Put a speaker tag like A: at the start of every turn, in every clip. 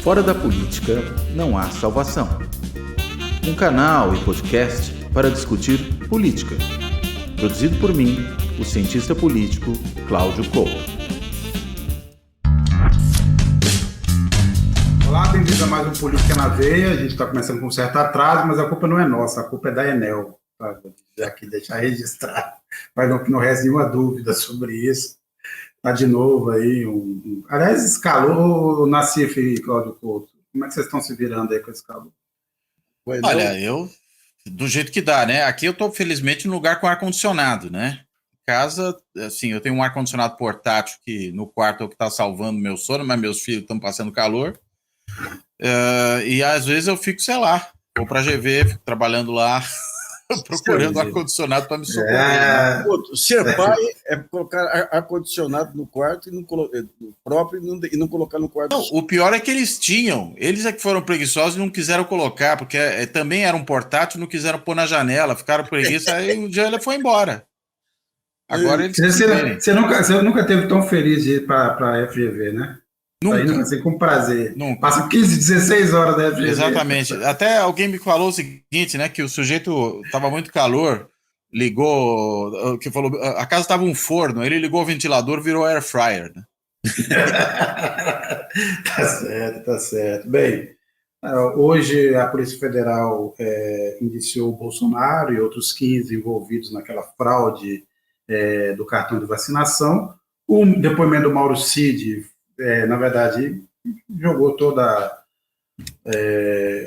A: Fora da política não há salvação. Um canal e podcast para discutir política. Produzido por mim, o cientista político Cláudio Couto.
B: Olá, bem-vindos a mais um Política na Veia. A gente está começando com um certo atraso, mas a culpa não é nossa, a culpa é da Enel. Já aqui deixar registrado, mas não resta nenhuma dúvida sobre isso. Está de novo aí. Aliás, esse calor, Nassif e Cláudio Couto, como é que vocês estão se virando aí com esse calor?
C: Olha, eu, do jeito que dá, né? Aqui eu estou, felizmente, num lugar com ar-condicionado, né? Casa, assim, eu tenho um ar-condicionado portátil que no quarto é o que está salvando meu sono, mas meus filhos estão passando calor. E às vezes eu fico, sei lá, vou para a GV, fico trabalhando lá, procurando ar-condicionado para me socorrer.
D: Ser pai é colocar ar-condicionado no quarto próprio e não colocar no quarto.
C: Não, o pior é que eles é que foram preguiçosos e não quiseram colocar, porque também era um portátil, não quiseram pôr na janela, ficaram preguiça, aí um dia ele foi embora. Agora eles...
B: Você nunca teve tão feliz de ir para a FGV, né?
C: Nunca.
B: Assim, com prazer.
C: Nunca.
B: Passa 15, 16 horas da FGV.
C: Exatamente. Até alguém me falou o seguinte, né? Que o sujeito estava muito calor, ligou, que falou, a casa estava um forno, ele ligou o ventilador, virou air fryer, né?
B: Tá certo. Bem, hoje a Polícia Federal indiciou o Bolsonaro e outros 15 envolvidos naquela fraude do cartão de vacinação. O depoimento do Mauro Cid, na verdade, jogou toda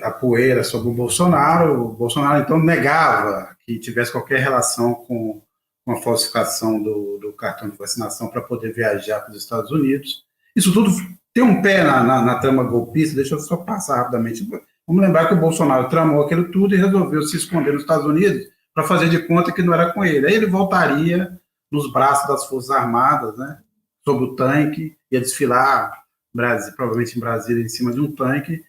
B: a poeira sobre o Bolsonaro. O Bolsonaro, então, negava que tivesse qualquer relação com a falsificação do cartão de vacinação para poder viajar para os Estados Unidos. Isso tudo tem um pé na trama golpista. Deixa eu só passar rapidamente. Vamos lembrar que o Bolsonaro tramou aquilo tudo e resolveu se esconder nos Estados Unidos para fazer de conta que não era com ele. Aí ele voltaria nos braços das Forças Armadas, né, sob o tanque, ia desfilar, provavelmente em Brasília, em cima de um tanque,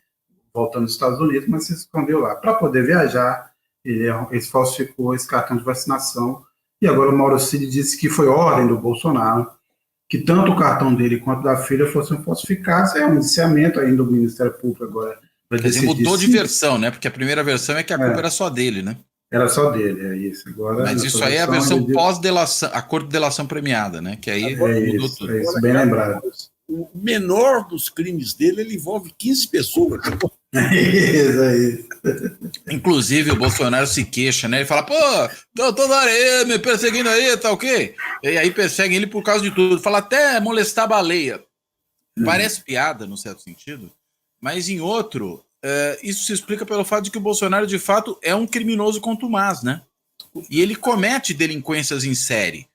B: voltando aos Estados Unidos, mas se escondeu lá. Para poder viajar, ele falsificou esse cartão de vacinação, e agora o Mauro Cid disse que foi ordem do Bolsonaro que tanto o cartão dele quanto da filha fossem falsificados. É um indiciamento ainda do Ministério Público agora.
C: Quer dizer, mudou de versão, né? Porque a primeira versão é que a culpa era só dele, né?
B: Era só dele, é isso. Agora,
C: mas isso aí é a versão pós-delação, acordo de delação premiada, né? Que aí mudou tudo.
B: É isso, bem lembrado.
D: O menor dos crimes dele, ele envolve 15 pessoas.
B: Isso.
C: Inclusive, o Bolsonaro se queixa, né? Ele fala, pô, toda hora aí, me perseguindo aí, tá ok? E aí perseguem ele por causa de tudo. Fala até molestar baleia. Parece piada, num certo sentido, mas em outro... isso se explica pelo fato de que o Bolsonaro, de fato, é um criminoso contumaz, né? E ele comete delinquências em série.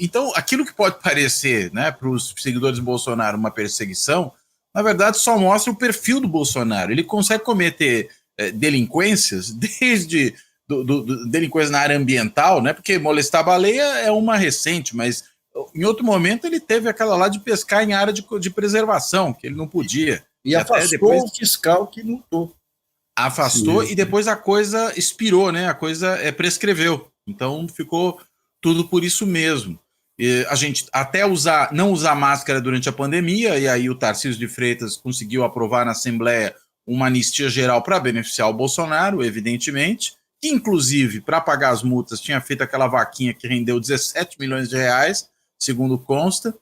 C: Então, aquilo que pode parecer, né, para os seguidores do Bolsonaro uma perseguição, na verdade, só mostra o perfil do Bolsonaro. Ele consegue cometer delinquências, desde delinquências na área ambiental, né? Porque molestar a baleia é uma recente, mas em outro momento ele teve aquela lá de pescar em área de preservação, que ele não podia.
D: E afastou o fiscal que multou.
C: Afastou. Sim. E depois a coisa expirou, né? A coisa prescreveu. Então ficou tudo por isso mesmo. E a gente até não usar máscara durante a pandemia, e aí o Tarcísio de Freitas conseguiu aprovar na Assembleia uma anistia geral para beneficiar o Bolsonaro, evidentemente, que inclusive, para pagar as multas, tinha feito aquela vaquinha que rendeu 17 milhões de reais, segundo consta,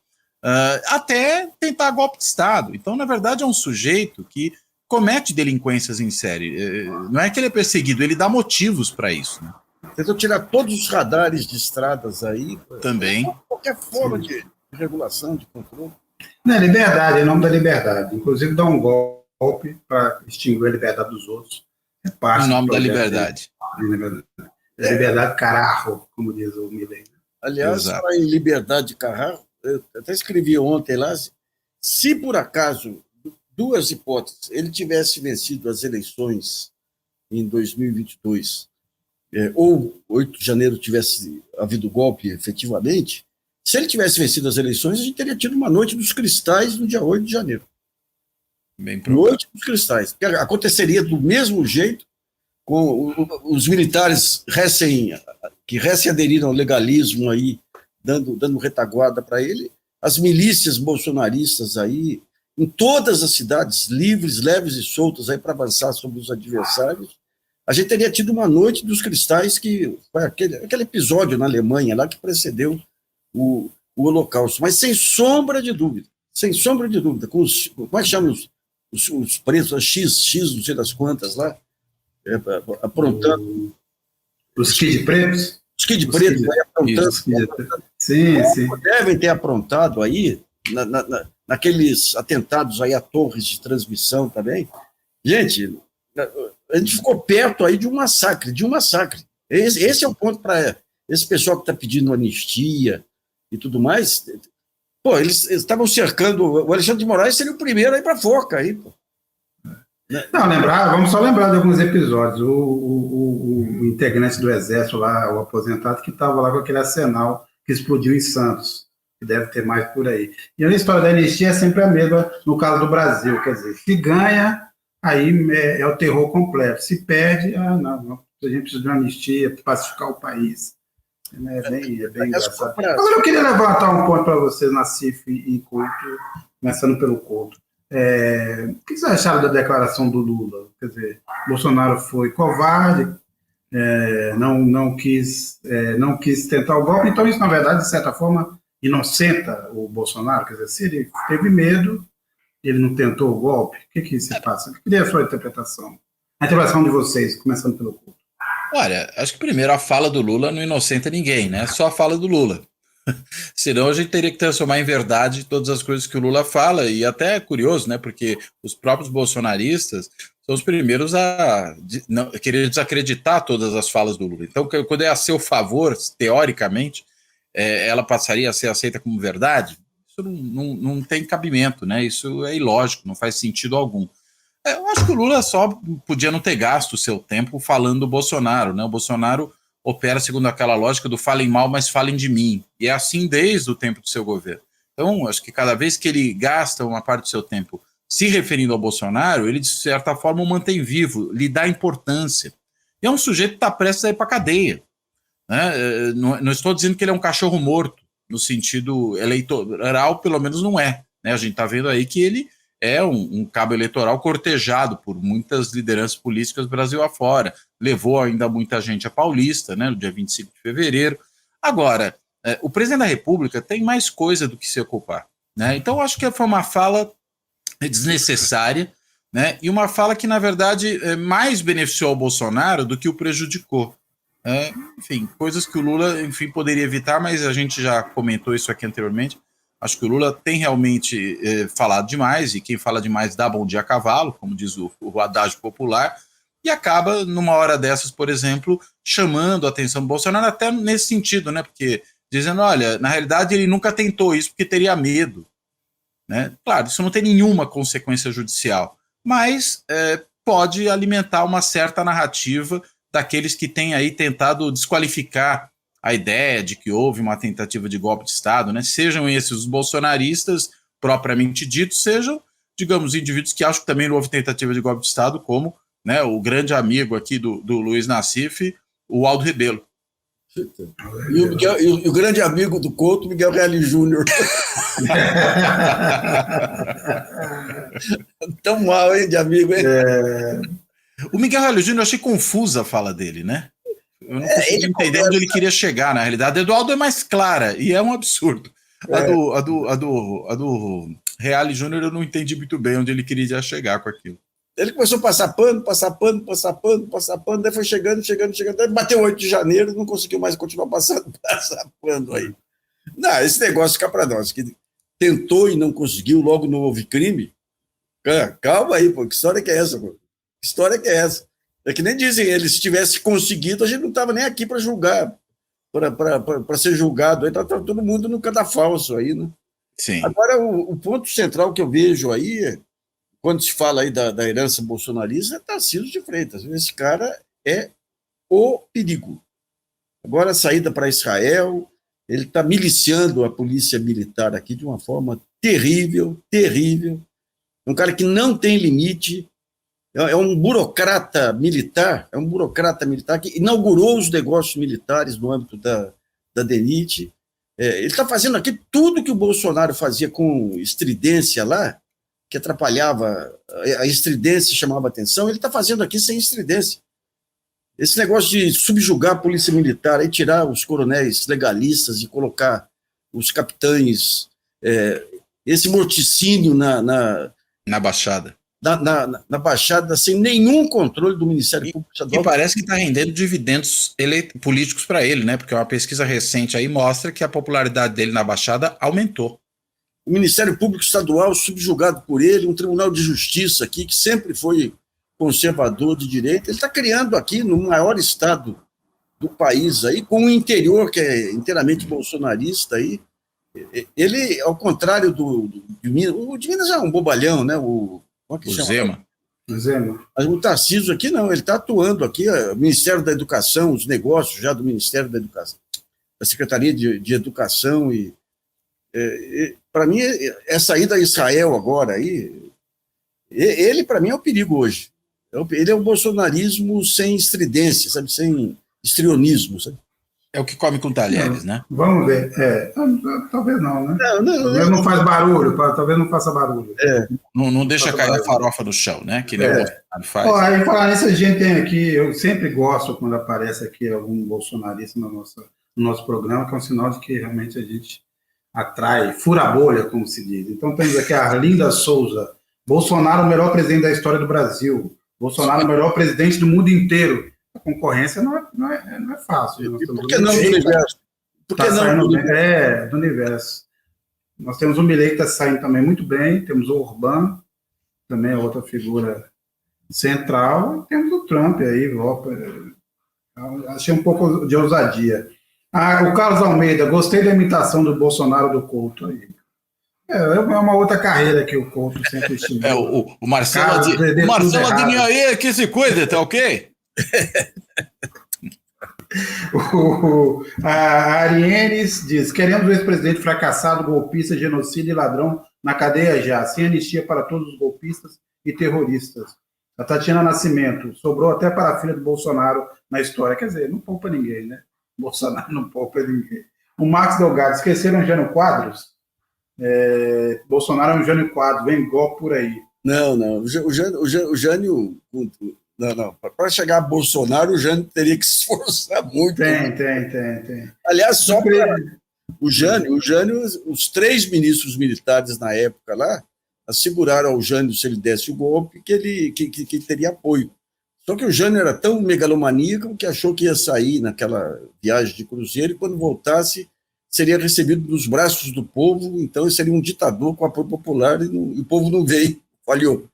C: até tentar golpe de Estado. Então, na verdade, é um sujeito que comete delinquências em série. Não é que ele é perseguido, ele dá motivos para isso. Né?
D: Tentou tirar todos os radares de estradas aí.
C: Também.
D: Qualquer forma de regulação, de controle.
B: Não, é liberdade, em nome da liberdade. Inclusive, dá um golpe para extinguir a liberdade dos outros. É parte
C: em nome da liberdade.
B: Liberdade cararro, como diz o Milei.
D: Aliás, em liberdade cararro, eu até escrevi ontem lá, se por acaso, duas hipóteses, ele tivesse vencido as eleições em 2022, ou 8 de janeiro tivesse havido golpe efetivamente, se ele tivesse vencido as eleições, a gente teria tido uma noite dos cristais no dia 8 de janeiro. Noite dos cristais. Que aconteceria do mesmo jeito com os militares que recém aderiram ao legalismo aí, dando retaguarda para ele, as milícias bolsonaristas aí, em todas as cidades, livres, leves e soltas aí para avançar sobre os adversários, a gente teria tido uma noite dos cristais, que foi aquele episódio na Alemanha lá que precedeu o Holocausto. Mas sem sombra de dúvida, com os, como é que chama os presos, X, não sei das quantas lá, aprontando.
B: Os Kid Pretos?
D: Os Kid Pretos aí aprontando.
B: Sim.
D: Devem ter aprontado aí, naqueles atentados aí a torres de transmissão também. Gente, a gente ficou perto aí de um massacre. Esse é o ponto para esse pessoal que está pedindo anistia e tudo mais. Pô, eles estavam cercando. O Alexandre de Moraes seria o primeiro a ir para a forca aí, pô.
B: Não, vamos só lembrar de alguns episódios. O integrante do Exército lá, o aposentado, que estava lá com aquele arsenal que explodiu em Santos, que deve ter mais por aí. E a história da anistia é sempre a mesma no caso do Brasil, quer dizer, se ganha, aí é o terror completo. Se perde, não, a gente precisa de uma anistia para pacificar o país. É bem engraçado. Agora eu queria levantar um ponto para vocês, Nassif e Couto, começando pelo Couto. O que vocês acharam da declaração do Lula? Quer dizer, Bolsonaro foi covarde, não quis tentar o golpe, então isso, na verdade, de certa forma, inocenta o Bolsonaro. Quer dizer, se ele teve medo, ele não tentou o golpe, o que se passa? Eu queria a sua interpretação. A interpretação de vocês, começando pelo Couto.
C: Olha, acho que primeiro a fala do Lula não inocenta ninguém, né? Só a fala do Lula. Senão a gente teria que transformar em verdade todas as coisas que o Lula fala, e até é curioso, né? Porque os próprios bolsonaristas são os primeiros a querer desacreditar todas as falas do Lula. Então, quando é a seu favor, teoricamente, ela passaria a ser aceita como verdade. Isso não tem cabimento, né? Isso é ilógico, não faz sentido algum. Eu acho que o Lula só podia não ter gasto o seu tempo falando do Bolsonaro, né? O Bolsonaro opera segundo aquela lógica do falem mal, mas falem de mim. E é assim desde o tempo do seu governo. Então, acho que cada vez que ele gasta uma parte do seu tempo se referindo ao Bolsonaro, ele, de certa forma, o mantém vivo, lhe dá importância. E é um sujeito que está prestes a ir para a cadeia. Né? Não estou dizendo que ele é um cachorro morto, no sentido eleitoral, pelo menos não é. Né? A gente está vendo aí que ele é um cabo eleitoral cortejado por muitas lideranças políticas Brasil afora. Levou ainda muita gente a Paulista, né, no dia 25 de fevereiro. Agora, o presidente da República tem mais coisa do que se ocupar. Né? Então, acho que foi uma fala desnecessária, né, e uma fala que, na verdade, mais beneficiou o Bolsonaro do que o prejudicou. Enfim, coisas que o Lula, poderia evitar, mas a gente já comentou isso aqui anteriormente. Acho que o Lula tem realmente falado demais, e quem fala demais dá bom dia a cavalo, como diz o adágio popular, e acaba, numa hora dessas, por exemplo, chamando a atenção do Bolsonaro, até nesse sentido, né? Porque dizendo, olha, na realidade ele nunca tentou isso porque teria medo. Né? Claro, isso não tem nenhuma consequência judicial, mas pode alimentar uma certa narrativa daqueles que têm aí tentado desqualificar a ideia de que houve uma tentativa de golpe de Estado, né? Sejam esses os bolsonaristas propriamente ditos, sejam, digamos, indivíduos que acham que também não houve tentativa de golpe de Estado, como, né, o grande amigo aqui do Luiz Nassif, o Aldo Rebelo.
D: E o grande amigo do Couto, Miguel Reale Júnior. Tão mal, hein, de amigo, hein?
C: O Miguel Reale Júnior, eu achei confusa a fala dele, né? Eu não consigo entender onde ele queria chegar, na realidade. A do Aldo é mais clara, e é um absurdo. A do Reale Júnior eu não entendi muito bem onde ele queria chegar com aquilo.
D: Ele começou a passar pano, daí foi chegando, daí bateu 8 de janeiro, não conseguiu mais continuar passando pano aí. Não, esse negócio fica para nós, que tentou e não conseguiu, logo não houve crime. Calma aí, pô, que história que é essa, pô? Que história que é essa? É que nem dizem eles, se tivesse conseguido, a gente não estava nem aqui para julgar, para ser julgado. Aí tá todo mundo no cadafalso aí, né?
C: Sim.
D: Agora, o ponto central que eu vejo aí, quando se fala aí da herança bolsonarista, é Tarcísio de Freitas. Esse cara é o perigo. Agora, a saída para Israel, ele está miliciando a polícia militar aqui de uma forma terrível. Um cara que não tem limite. É um burocrata militar que inaugurou os negócios militares no âmbito da DENIT. Ele está fazendo aqui tudo que o Bolsonaro fazia com estridência lá, que atrapalhava, a estridência chamava atenção, ele está fazendo aqui sem estridência. Esse negócio de subjugar a polícia militar, aí tirar os coronéis legalistas e colocar os capitães, esse morticínio
C: Na Baixada.
D: na Baixada, sem nenhum controle do Ministério Público Estadual.
C: E parece que está rendendo dividendos políticos para ele, né? Porque uma pesquisa recente aí mostra que a popularidade dele na Baixada aumentou.
D: O Ministério Público Estadual subjugado por ele, um Tribunal de Justiça aqui, que sempre foi conservador de direita, ele está criando aqui, no maior estado do país, aí, com o interior, que é inteiramente bolsonarista, aí, ele, ao contrário de Minas, o de Minas é um bobalhão, né? O
C: Zema.
D: Mas o Tarcísio aqui não, ele está atuando aqui, o Ministério da Educação, os negócios já do Ministério da Educação, da Secretaria de Educação, para mim, essa ida a Israel agora, aí, ele, para mim, é o perigo hoje. Ele é o bolsonarismo sem estridência, sabe? Sem histrionismo, sabe?
C: É o que come com talheres, né?
B: Vamos ver. Talvez não, né?
D: Talvez
B: não faz barulho, talvez não faça barulho.
C: Não deixa cair a farofa no chão, né? Que nem o Bolsonaro faz.
B: Aí, falar nisso, a gente tem aqui, eu sempre gosto quando aparece aqui algum bolsonarista no nosso programa, que é um sinal de que realmente a gente atrai, fura a bolha, como se diz. Então temos aqui a Arlinda Souza. Bolsonaro, o melhor presidente da história do Brasil. Bolsonaro, o melhor presidente do mundo inteiro. A concorrência não é fácil.
D: Por que não do universo? Por que não do universo?
B: Do universo. Nós temos o Milei que está saindo também muito bem, temos o Urbano, também é outra figura central, e temos o Trump aí, achei um pouco de ousadia. O Carlos Almeida, gostei da imitação do Bolsonaro do Couto aí. É uma outra carreira que o Couto sempre estimulou.
C: O Marcelo Adiniaê, que se cuida, tá ok?
B: A Arienes diz: queremos o ex-presidente fracassado, golpista, genocida e ladrão na cadeia já, sem anistia para todos os golpistas e terroristas. A Tatiana Nascimento: sobrou até para a filha do Bolsonaro na história. Quer dizer, não poupa ninguém, né? Bolsonaro não poupa ninguém. O Max Delgado: esqueceram Jânio Quadros? Bolsonaro é um Jânio Quadros, vem igual por aí.
D: Não. O Jânio. Não. Para chegar a Bolsonaro, o Jânio teria que se esforçar muito.
B: Tem.
D: Aliás, só para o Jânio, os 3 ministros militares na época lá asseguraram ao Jânio, se ele desse o golpe, que ele teria apoio. Só que o Jânio era tão megalomaníaco que achou que ia sair naquela viagem de cruzeiro e quando voltasse seria recebido nos braços do povo, então ele seria um ditador com apoio popular e o povo não veio, falhou.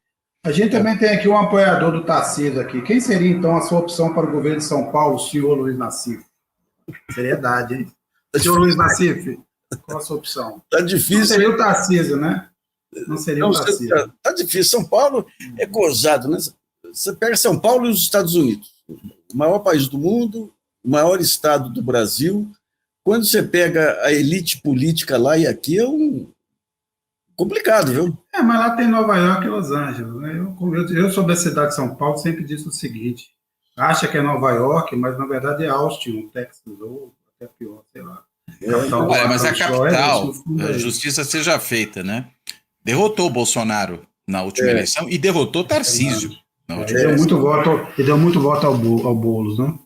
B: A gente também tem aqui um apoiador do Tarcísio aqui. Quem seria, então, a sua opção para o governo de São Paulo, senhor Luiz Nassif? Seriedade, hein? Senhor Luiz Nassif, qual a sua opção?
D: Tá difícil.
B: Não seria o Tarcísio, né? Não seria o Tarcísio.
D: Tá difícil. São Paulo é gozado, né? Você pega São Paulo e os Estados Unidos, o maior país do mundo, o maior estado do Brasil. Quando você pega a elite política lá e aqui, é complicado, viu?
B: Mas lá tem Nova York e Los Angeles. Né? Eu sobre a cidade de São Paulo, sempre disse o seguinte: acha que é Nova York, mas na verdade é Austin, Texas, ou até pior, sei lá.
C: Mas a capital, a justiça seja feita, né? Derrotou o Bolsonaro na última eleição e derrotou Tarcísio.
B: Ele deu muito voto ao Boulos, né?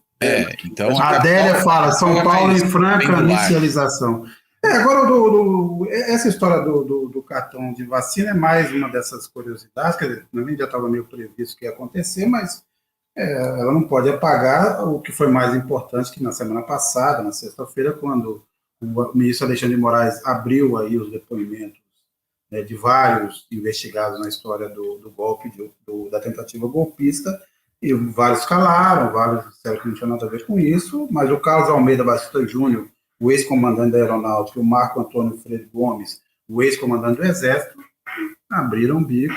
C: Então
B: a Adélia fala: São Paulo em franca inicialização. Agora, essa história do cartão de vacina é mais uma dessas curiosidades, quer dizer, também já estava meio previsto que ia acontecer, mas ela não pode apagar o que foi mais importante, que na semana passada, na sexta-feira, quando o ministro Alexandre de Moraes abriu aí os depoimentos de vários investigados na história do golpe, da tentativa golpista, e vários calaram, vários disseram que não tinha nada a ver com isso, mas o Carlos Almeida Batista Júnior, o ex-comandante da Aeronáutica, o Marco Antônio Freire Gomes, o ex-comandante do Exército, abriram o bico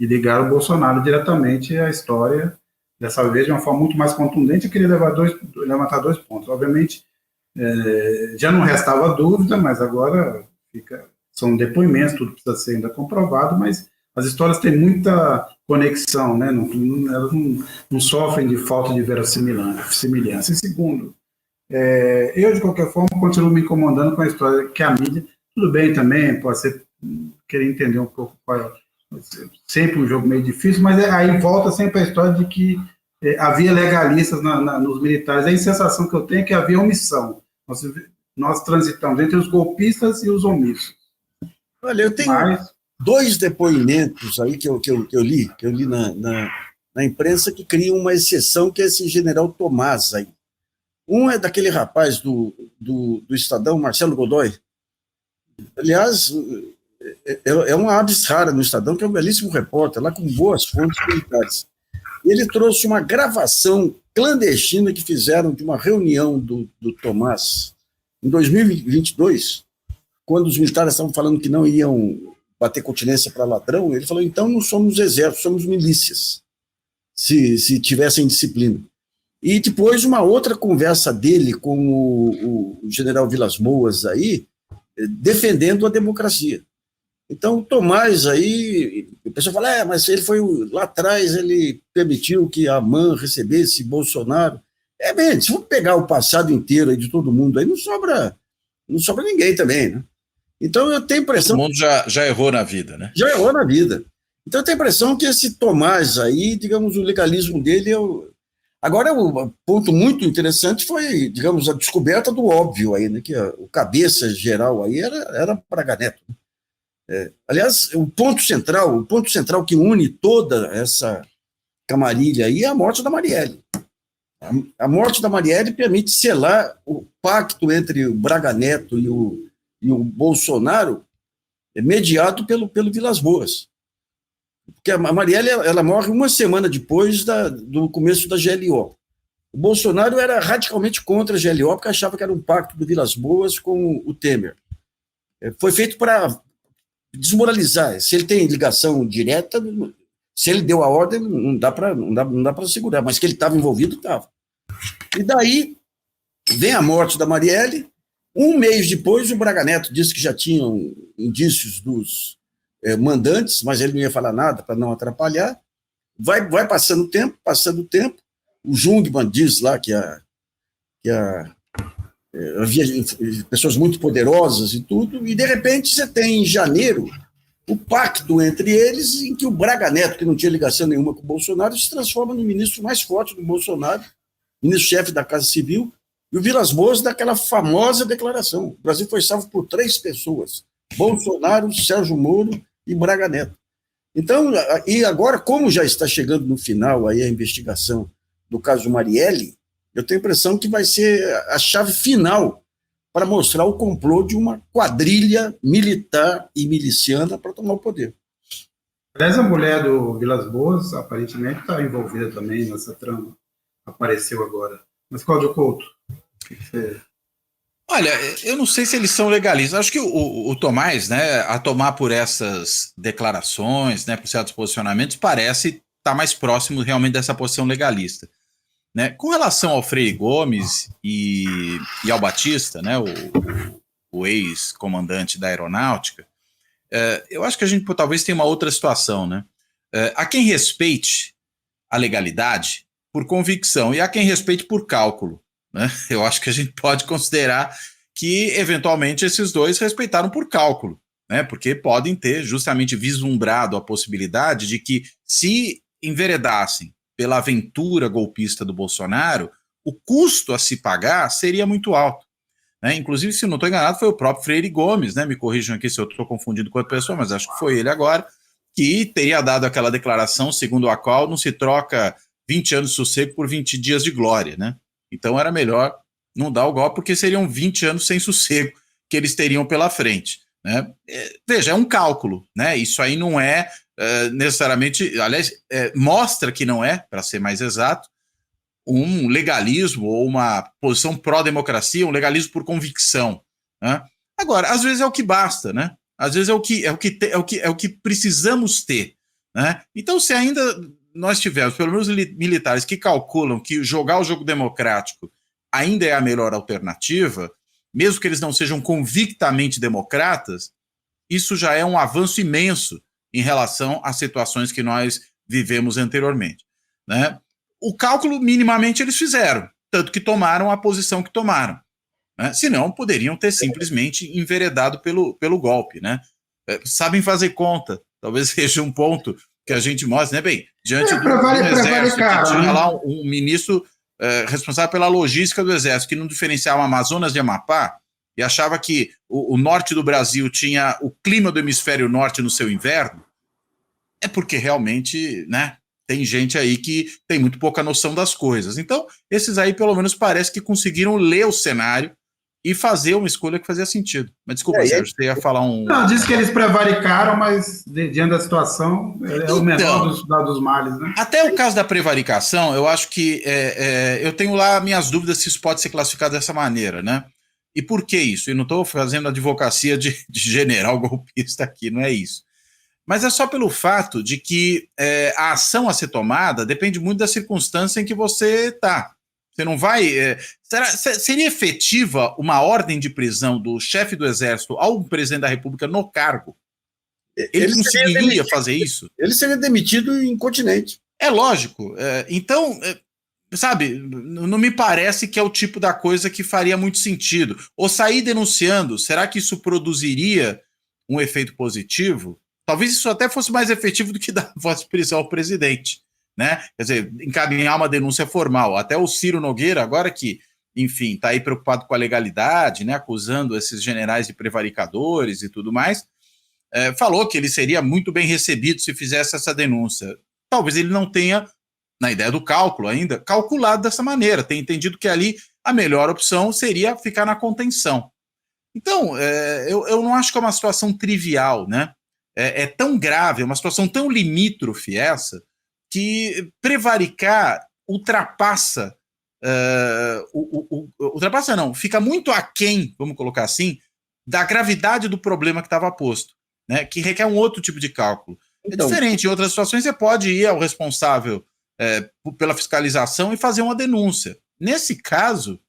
B: e ligaram o Bolsonaro diretamente à história, dessa vez de uma forma muito mais contundente. Eu queria levantar 2 pontos. Obviamente, já não restava dúvida, mas agora são depoimentos, tudo precisa ser ainda comprovado, mas as histórias têm muita conexão, né? Elas não sofrem de falta de verossimilhança. E segundo, eu, de qualquer forma, continuo me incomodando com a história que a mídia, tudo bem também, pode ser querer entender um pouco sempre um jogo meio difícil, mas aí volta sempre a história de que havia legalistas nos militares. A sensação que eu tenho é que havia omissão. Nós transitamos entre os golpistas e os omissos.
D: Olha, eu tenho dois depoimentos aí que eu li na imprensa que criam uma exceção, que é esse general Tomás aí. Um é daquele rapaz do Estadão, Marcelo Godoy. Aliás, é uma aves rara no Estadão, que é um belíssimo repórter, lá com boas fontes militares. Ele trouxe uma gravação clandestina que fizeram de uma reunião do Tomás em 2022, quando os militares estavam falando que não iam bater continência para ladrão. Ele falou: então não somos exército, somos milícias, se tivessem disciplina. E depois uma outra conversa dele com o general Vilas Boas aí, defendendo a democracia. Então, o Tomás aí, o pessoal fala, mas ele foi lá atrás, ele permitiu que a AMAN recebesse Bolsonaro. Bem, se for pegar o passado inteiro aí de todo mundo, aí não sobra ninguém também, né? Então, eu tenho a impressão...
C: Todo mundo já errou na vida, né?
D: Já errou na vida. Então, eu tenho a impressão que esse Tomás aí, digamos, o legalismo dele... Agora, o ponto muito interessante foi, digamos, a descoberta do óbvio aí, né? Que o cabeça geral aí era Braga Neto. Aliás, o ponto central que une toda essa camarilha aí é a morte da Marielle. A morte da Marielle permite selar o pacto entre o Braga Neto e o Bolsonaro, mediado pelo Vilas Boas. Porque a Marielle ela morre uma semana depois do começo da GLO. O Bolsonaro era radicalmente contra a GLO, porque achava que era um pacto do Vilas Boas com o Temer. Foi feito para desmoralizar. Se ele tem ligação direta, se ele deu a ordem, não dá para segurar, mas que ele estava envolvido, estava. E daí vem a morte da Marielle. Um mês depois, o Braga Neto disse que já tinham indícios dos mandantes, mas ele não ia falar nada para não atrapalhar. Vai passando o tempo. O Jungmann diz lá que havia pessoas muito poderosas e tudo, e de repente você tem em janeiro o pacto entre eles, em que o Braga Neto, que não tinha ligação nenhuma com o Bolsonaro, se transforma no ministro mais forte do Bolsonaro, ministro-chefe da Casa Civil, e o Vilas Boas daquela famosa declaração: o Brasil foi salvo por 3 pessoas, Bolsonaro, Sérgio Moro e Braga Neto. Então, e agora, como já está chegando no final aí a investigação do caso Marielle, eu tenho a impressão que vai ser a chave final para mostrar o complô de uma quadrilha militar e miliciana para tomar o poder.
B: Aliás, a mulher do Vilas Boas, aparentemente, está envolvida também nessa trama. Apareceu agora. Mas, Cláudio Couto, o que você...
C: Olha, eu não sei se eles são legalistas. Acho que o Tomás, né, a tomar por essas declarações, né, por certos posicionamentos, parece estar mais próximo realmente dessa posição legalista. Né? Com relação ao Freire Gomes e ao Batista, né, o ex-comandante da aeronáutica, eu acho que a gente talvez tenha uma outra situação. Né? Há quem respeite a legalidade por convicção e há quem respeite por cálculo. Né? Eu acho que a gente pode considerar que, eventualmente, esses dois respeitaram por cálculo, né? Porque podem ter justamente vislumbrado a possibilidade de que, se enveredassem pela aventura golpista do Bolsonaro, o custo a se pagar seria muito alto. Né? Inclusive, se não estou enganado, foi o próprio Freire Gomes, né? Me corrijam aqui se eu estou confundindo com outra pessoa, mas acho que foi ele agora, que teria dado aquela declaração segundo a qual não se troca 20 anos de sossego por 20 dias de glória. Né? Então era melhor não dar o golpe, porque seriam 20 anos sem sossego que eles teriam pela frente. Né? Veja, é um cálculo. Né? Isso aí não é necessariamente, aliás, mostra que não é, para ser mais exato, um legalismo ou uma posição pró-democracia, um legalismo por convicção. Né? Agora, às vezes é o que basta, né? Às vezes é o que precisamos ter. Né? Então, se ainda nós tivermos, pelo menos militares que calculam que jogar o jogo democrático ainda é a melhor alternativa, mesmo que eles não sejam convictamente democratas, isso já é um avanço imenso em relação às situações que nós vivemos anteriormente. Né? O cálculo, minimamente, eles fizeram, tanto que tomaram a posição que tomaram. Né? Senão, poderiam ter simplesmente enveredado pelo golpe. Né? Sabem fazer conta talvez seja um ponto que a gente mostra, né, bem, diante do
B: Exército,
C: que tinha lá um ministro responsável pela logística do Exército, que não diferenciava o Amazonas de Amapá, e achava que o norte do Brasil tinha o clima do hemisfério norte no seu inverno, é porque realmente, né, tem gente aí que tem muito pouca noção das coisas. Então, esses aí, pelo menos, parece que conseguiram ler o cenário e fazer uma escolha que fazia sentido. Mas desculpa, Sérgio, você ia falar um...
B: Não, disse que eles prevaricaram, mas diante da situação, é o menor dos males, né?
C: Até o caso da prevaricação, eu acho que eu tenho lá minhas dúvidas se isso pode ser classificado dessa maneira, né? E por que isso? Eu não estou fazendo advocacia de general golpista aqui, não é isso. Mas é só pelo fato de que a ação a ser tomada depende muito da circunstância em que você está. Você não vai... seria efetiva uma ordem de prisão do chefe do Exército ao presidente da República no cargo? Ele conseguiria fazer isso?
D: Ele seria demitido incontinente.
C: É lógico. Então, sabe, não me parece que é o tipo da coisa que faria muito sentido. Ou sair denunciando, será que isso produziria um efeito positivo? Talvez isso até fosse mais efetivo do que dar voz de prisão ao presidente, né? Quer dizer, encaminhar uma denúncia formal. Até o Ciro Nogueira, agora que, enfim, está aí preocupado com a legalidade, né, acusando esses generais de prevaricadores e tudo mais, falou que ele seria muito bem recebido se fizesse essa denúncia. Talvez ele não tenha, na ideia do cálculo ainda, calculado dessa maneira, tenha entendido que ali a melhor opção seria ficar na contenção. Então, eu não acho que é uma situação trivial, né? É tão grave, é uma situação tão limítrofe essa, que prevaricar ultrapassa, ultrapassa não, fica muito aquém, vamos colocar assim, da gravidade do problema que estava posto, né, que requer um outro tipo de cálculo. Então, é diferente, em outras situações você pode ir ao responsável pela fiscalização e fazer uma denúncia. Nesse caso,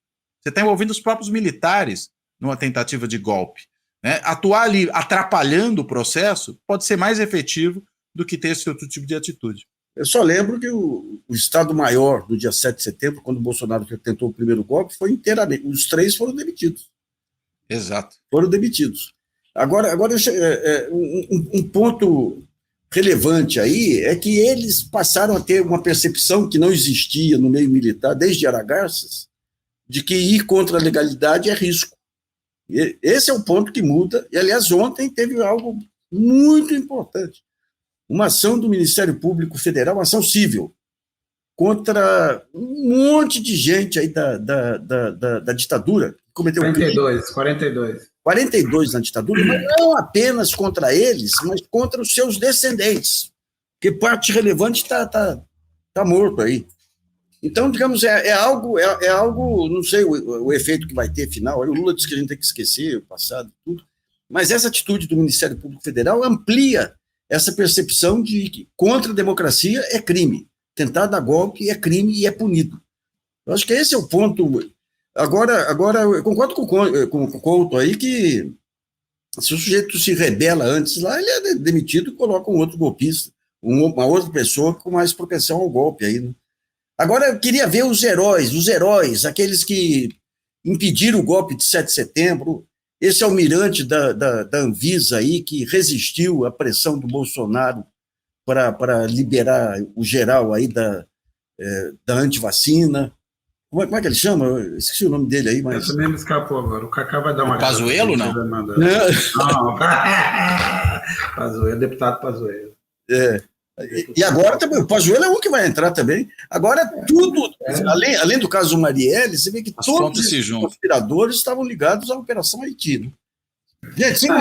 C: você está envolvendo os próprios militares numa tentativa de golpe. Né? Atuar ali atrapalhando o processo pode ser mais efetivo do que ter esse outro tipo de atitude.
D: Eu só lembro que o Estado-Maior do dia 7 de setembro, quando o Bolsonaro tentou o primeiro golpe, foi inteiramente. Os 3 foram demitidos.
C: Exato.
D: Foram demitidos. Agora um ponto relevante aí é que eles passaram a ter uma percepção que não existia no meio militar, desde Aragarças, de que ir contra a legalidade é risco. E esse é o ponto que muda. E, aliás, ontem teve algo muito importante. Uma ação do Ministério Público Federal, uma ação civil, contra um monte de gente aí da ditadura. Que cometeu 42 na ditadura, mas não apenas contra eles, mas contra os seus descendentes, porque parte relevante está morto aí. Então, digamos, é algo, não sei o efeito que vai ter final. O Lula disse que a gente tem que esquecer o passado, tudo, mas essa atitude do Ministério Público Federal amplia essa percepção de que contra a democracia é crime, tentar dar golpe é crime e é punido. Eu acho que esse é o ponto. Agora eu concordo com o Couto aí que se o sujeito se rebela antes lá, ele é demitido e coloca um outro golpista, uma outra pessoa com mais propensão ao golpe aí, né? Agora eu queria ver os heróis, aqueles que impediram o golpe de 7 de setembro, esse almirante da Anvisa aí que resistiu à pressão do Bolsonaro para liberar o geral aí da antivacina. Como é que ele chama? Eu esqueci o nome dele aí. Mas...
B: Esse mesmo escapou agora. O Cacá vai dar uma...
C: Pazuello, não?
B: Não, Pazuello, deputado Pazuello.
D: E agora também, o Pazuello é um que vai entrar também. Agora tudo, além do caso Marielle, você vê que todos os conspiradores estavam ligados à Operação Haiti. Né? Gente,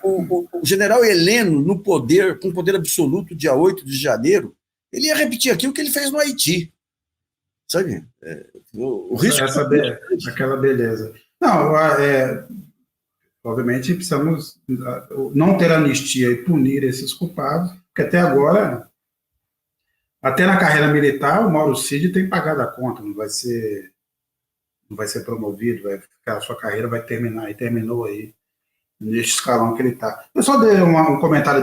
D: o general Heleno, no poder, com poder absoluto, dia 8 de janeiro, ele ia repetir aqui o que ele fez no Haiti. Sabe? O risco...
B: Aquela beleza. Não, obviamente precisamos não ter anistia e punir esses culpados, porque até agora, até na carreira militar, o Mauro Cid tem pagado a conta, não vai ser promovido, a sua carreira vai terminar, e terminou aí, neste escalão que ele está. Eu só dei um comentário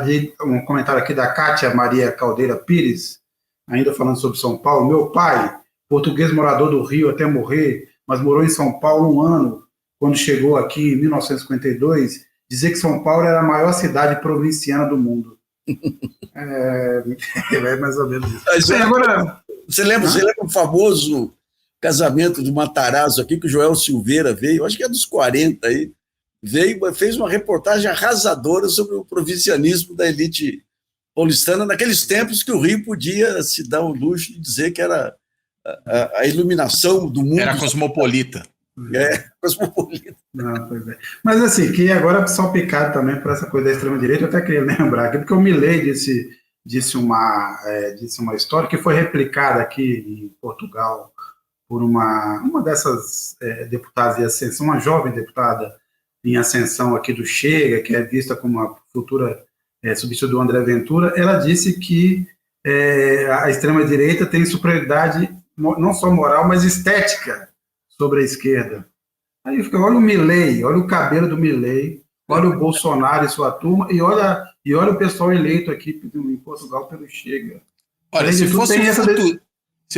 B: aqui da Kátia Maria Caldeira Pires, ainda falando sobre São Paulo. Meu pai, português morador do Rio até morrer, mas morou em São Paulo 1 ano, quando chegou aqui em 1952, dizer que São Paulo era a maior cidade provinciana do mundo. É mais ou menos isso.
D: Mas,
B: Agora,
D: você lembra o famoso casamento do Matarazzo aqui, que o Joel Silveira veio, acho que é dos 40 aí, veio, fez uma reportagem arrasadora sobre o provincianismo da elite paulistana, naqueles tempos que o Rio podia se dar o luxo de dizer que era a iluminação do mundo.
C: Era cosmopolita.
D: Cosmopolita.
B: Não, pois é. Mas assim, que agora salpicado também por essa coisa da extrema-direita, eu até queria lembrar aqui, porque o Milei disse uma história que foi replicada aqui em Portugal por uma dessas deputadas em ascensão, uma jovem deputada em ascensão aqui do Chega, que é vista como uma futura substituta do André Ventura. Ela disse que a extrema-direita tem superioridade não só moral, mas estética sobre a esquerda. Aí fica, olha o Milei, olha o cabelo do Milei, olha o Bolsonaro e sua turma, e olha o pessoal eleito aqui em Portugal pelo Chega.
C: Olha, se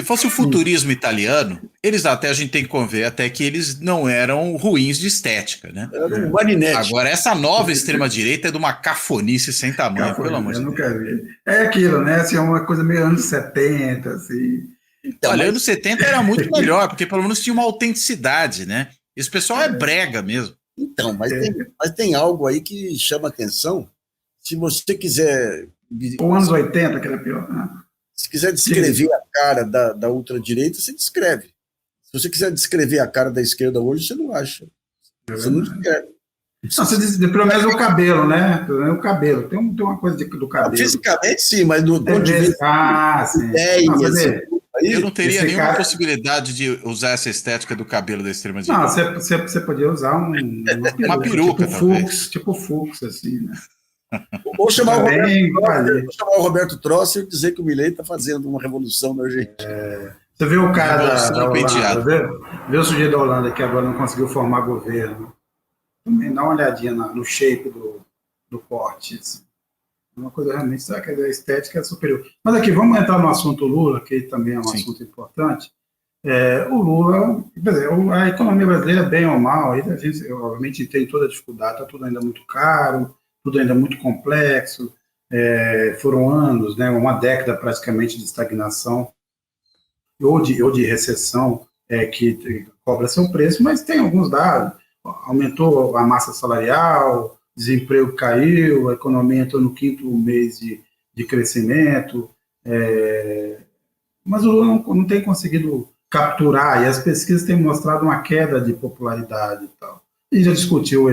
C: fosse o futurismo italiano, a gente tem que conver até que eles não eram ruins de estética, né?
D: Era um Marinette.
C: Agora, essa nova extrema-direita é de uma cafonice sem tamanho, pelo amor de Deus.
B: Nunca vi. É aquilo, né? Assim, é uma coisa meio anos 70, assim.
C: Então, olha, anos 70 era muito melhor, porque pelo menos tinha uma autenticidade, né? Esse pessoal é brega mesmo.
D: Então, mas tem algo aí que chama atenção. Se você quiser...
B: Ou anos 80, que era pior, né?
D: Se quiser descrever a cara da ultradireita, você descreve. Se você quiser descrever a cara da esquerda hoje, você não acha. Você não descreve.
B: Não, você diz, pelo menos o cabelo, né? Pelo menos o cabelo. Tem uma coisa do cabelo.
D: Fisicamente, sim, mas do ponto de vista...
B: sim.
C: Eu não teria nenhuma possibilidade de usar essa estética do cabelo da extrema-direita.
B: Não, você podia usar uma
C: peruca,
B: tipo Fux, assim, né?
D: Ou chamar o Roberto Trosser e dizer que o Milei está fazendo uma revolução na Argentina.
B: Você vê o cara da Holanda, vê o sujeito da Holanda que agora não conseguiu formar governo. Também dá uma olhadinha no shape do corte. Assim. Uma coisa realmente, será que a estética é superior? Mas aqui, vamos entrar no assunto Lula, que também é um assunto importante. O Lula, a economia brasileira, bem ou mal, a gente obviamente tem toda a dificuldade, está tudo ainda muito caro, tudo ainda muito complexo, foram anos, né, uma década praticamente de estagnação ou de recessão que cobra seu preço, mas tem alguns dados, aumentou a massa salarial, desemprego caiu, a economia entrou no 5º mês de crescimento, mas o Lula não tem conseguido capturar, e as pesquisas têm mostrado uma queda de popularidade e tal. A gente já discutiu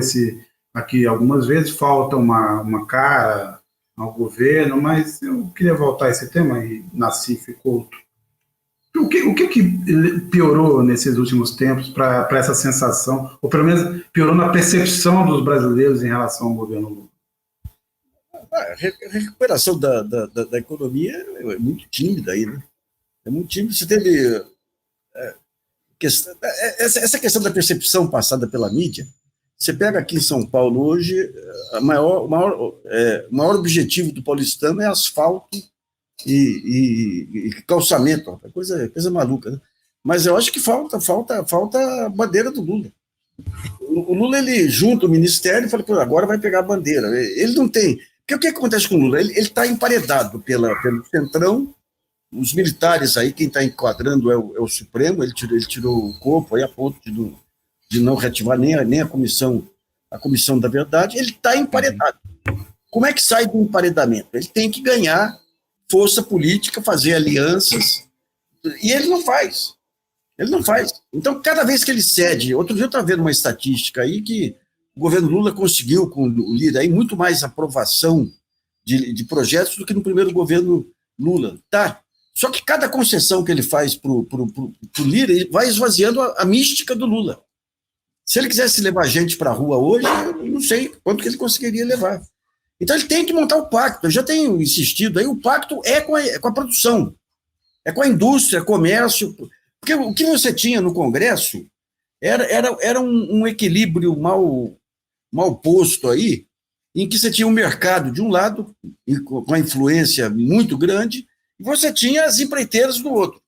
B: aqui algumas vezes, falta uma cara ao governo, mas eu queria voltar a esse tema, e Nassif Couto. O que piorou nesses últimos tempos para essa sensação, ou pelo menos piorou na percepção dos brasileiros em relação ao governo Lula?
D: A recuperação da economia é muito tímida aí, né? É muito tímida. Você teve essa questão da percepção passada pela mídia. Você pega aqui em São Paulo hoje, o maior objetivo do paulistano é asfalto e calçamento, coisa maluca, né? Mas eu acho que falta a bandeira do Lula. O Lula, ele junta o ministério e fala, pô, agora vai pegar a bandeira. Ele não tem... Porque o que acontece com o Lula? Ele está emparedado pelo Centrão, os militares aí, quem está enquadrando é o Supremo, ele tirou o corpo aí a ponto de não reativar nem a comissão da verdade, ele está emparedado. Como é que sai do emparedamento? Ele tem que ganhar força política, fazer alianças, e ele não faz. Então, cada vez que ele cede, outro dia eu estava vendo uma estatística aí que o governo Lula conseguiu, com o Lira, aí, muito mais aprovação de projetos do que no primeiro governo Lula. Tá? Só que cada concessão que ele faz para o Lira, ele vai esvaziando a mística do Lula. Se ele quisesse levar gente para a rua hoje, eu não sei quanto que ele conseguiria levar. Então ele tem que montar o pacto. Eu já tenho insistido aí, o pacto é com a produção, é com a indústria, comércio. Porque o que você tinha no Congresso era um equilíbrio mal posto aí, em que você tinha o mercado de um lado, com uma influência muito grande, e você tinha as empreiteiras do outro.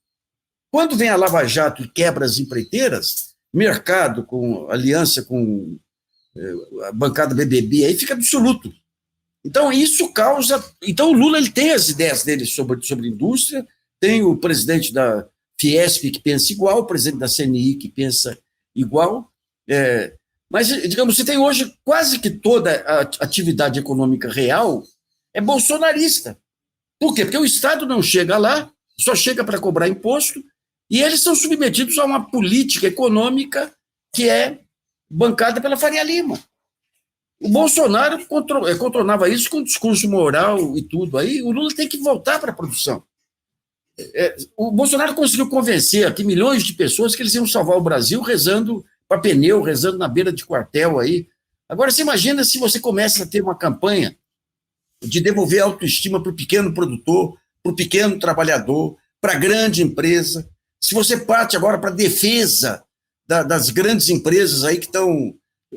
D: Quando vem a Lava Jato e quebra as empreiteiras, mercado com aliança com a bancada BBB, aí fica absoluto. Então, isso causa... Então, o Lula ele tem as ideias dele sobre indústria, tem o presidente da Fiesp que pensa igual, o presidente da CNI que pensa igual, mas, digamos, você tem hoje quase que toda a atividade econômica real é bolsonarista. Por quê? Porque o Estado não chega lá, só chega para cobrar imposto, e eles são submetidos a uma política econômica que é bancada pela Faria Lima. O Bolsonaro contornava isso com discurso moral e tudo. Aí o Lula tem que voltar para a produção. O Bolsonaro conseguiu convencer aqui milhões de pessoas que eles iam salvar o Brasil rezando para pneu, rezando na beira de quartel aí. Agora, você imagina se você começa a ter uma campanha de devolver a autoestima para o pequeno produtor, para o pequeno trabalhador, para a grande empresa. Se você parte agora para a defesa das grandes empresas aí que estão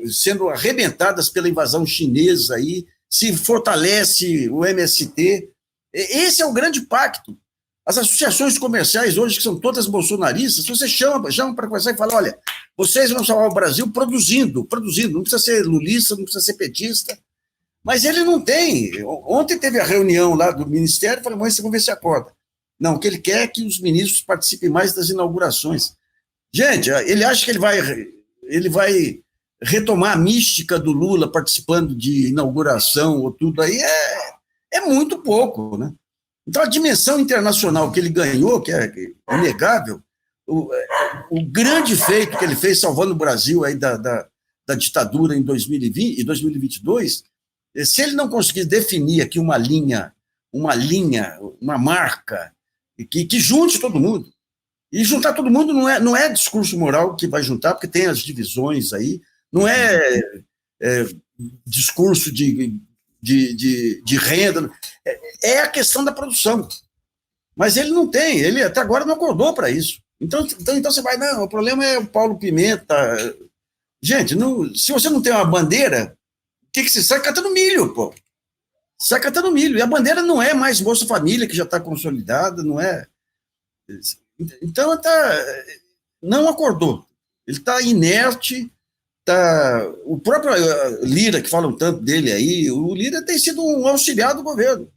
D: sendo arrebentadas pela invasão chinesa aí, se fortalece o MST. Esse é o grande pacto. As associações comerciais hoje, que são todas bolsonaristas, você chama para conversar e fala, olha, vocês vão salvar o Brasil produzindo, não precisa ser lulista, não precisa ser petista, mas ele não tem. Ontem teve a reunião lá do Ministério, falei, mas vamos ver se acorda. Não, o que ele quer é que os ministros participem mais das inaugurações. Gente, ele acha que ele vai retomar a mística do Lula participando de inauguração ou tudo aí, é muito pouco, né? Então, a dimensão internacional que ele ganhou, que é inegável, o grande feito que ele fez salvando o Brasil aí da ditadura em 2020 e 2022, se ele não conseguir definir aqui uma marca, que junte todo mundo, e juntar todo mundo não é discurso moral que vai juntar, porque tem as divisões aí, não é discurso de renda, é a questão da produção. Mas ele não tem, ele até agora não acordou para isso. Então você vai, não, o problema é o Paulo Pimenta. Gente, se você não tem uma bandeira, o que você sai catando milho, pô? Sai catando milho. E a bandeira não é mais Bolsa Família, que já está consolidada, não é. Então, não acordou. Ele está inerte. O próprio Lira, que falam tanto dele aí, o Lira tem sido um auxiliar do governo.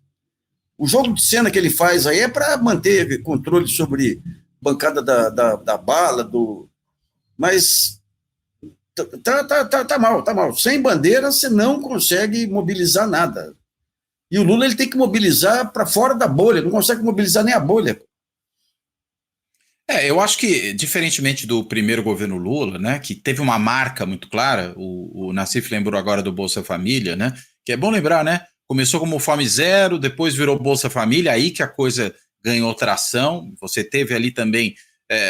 D: O jogo de cena que ele faz aí é para manter controle sobre bancada da bala, mas tá mal. Sem bandeira você não consegue mobilizar nada. E o Lula ele tem que mobilizar para fora da bolha, não consegue mobilizar nem a bolha.
C: Eu acho que, diferentemente do primeiro governo Lula, né, que teve uma marca muito clara, o Nassif lembrou agora do Bolsa Família, né, que é bom lembrar, né, começou como Fome Zero, depois virou Bolsa Família, aí que a coisa ganhou tração. Você teve ali também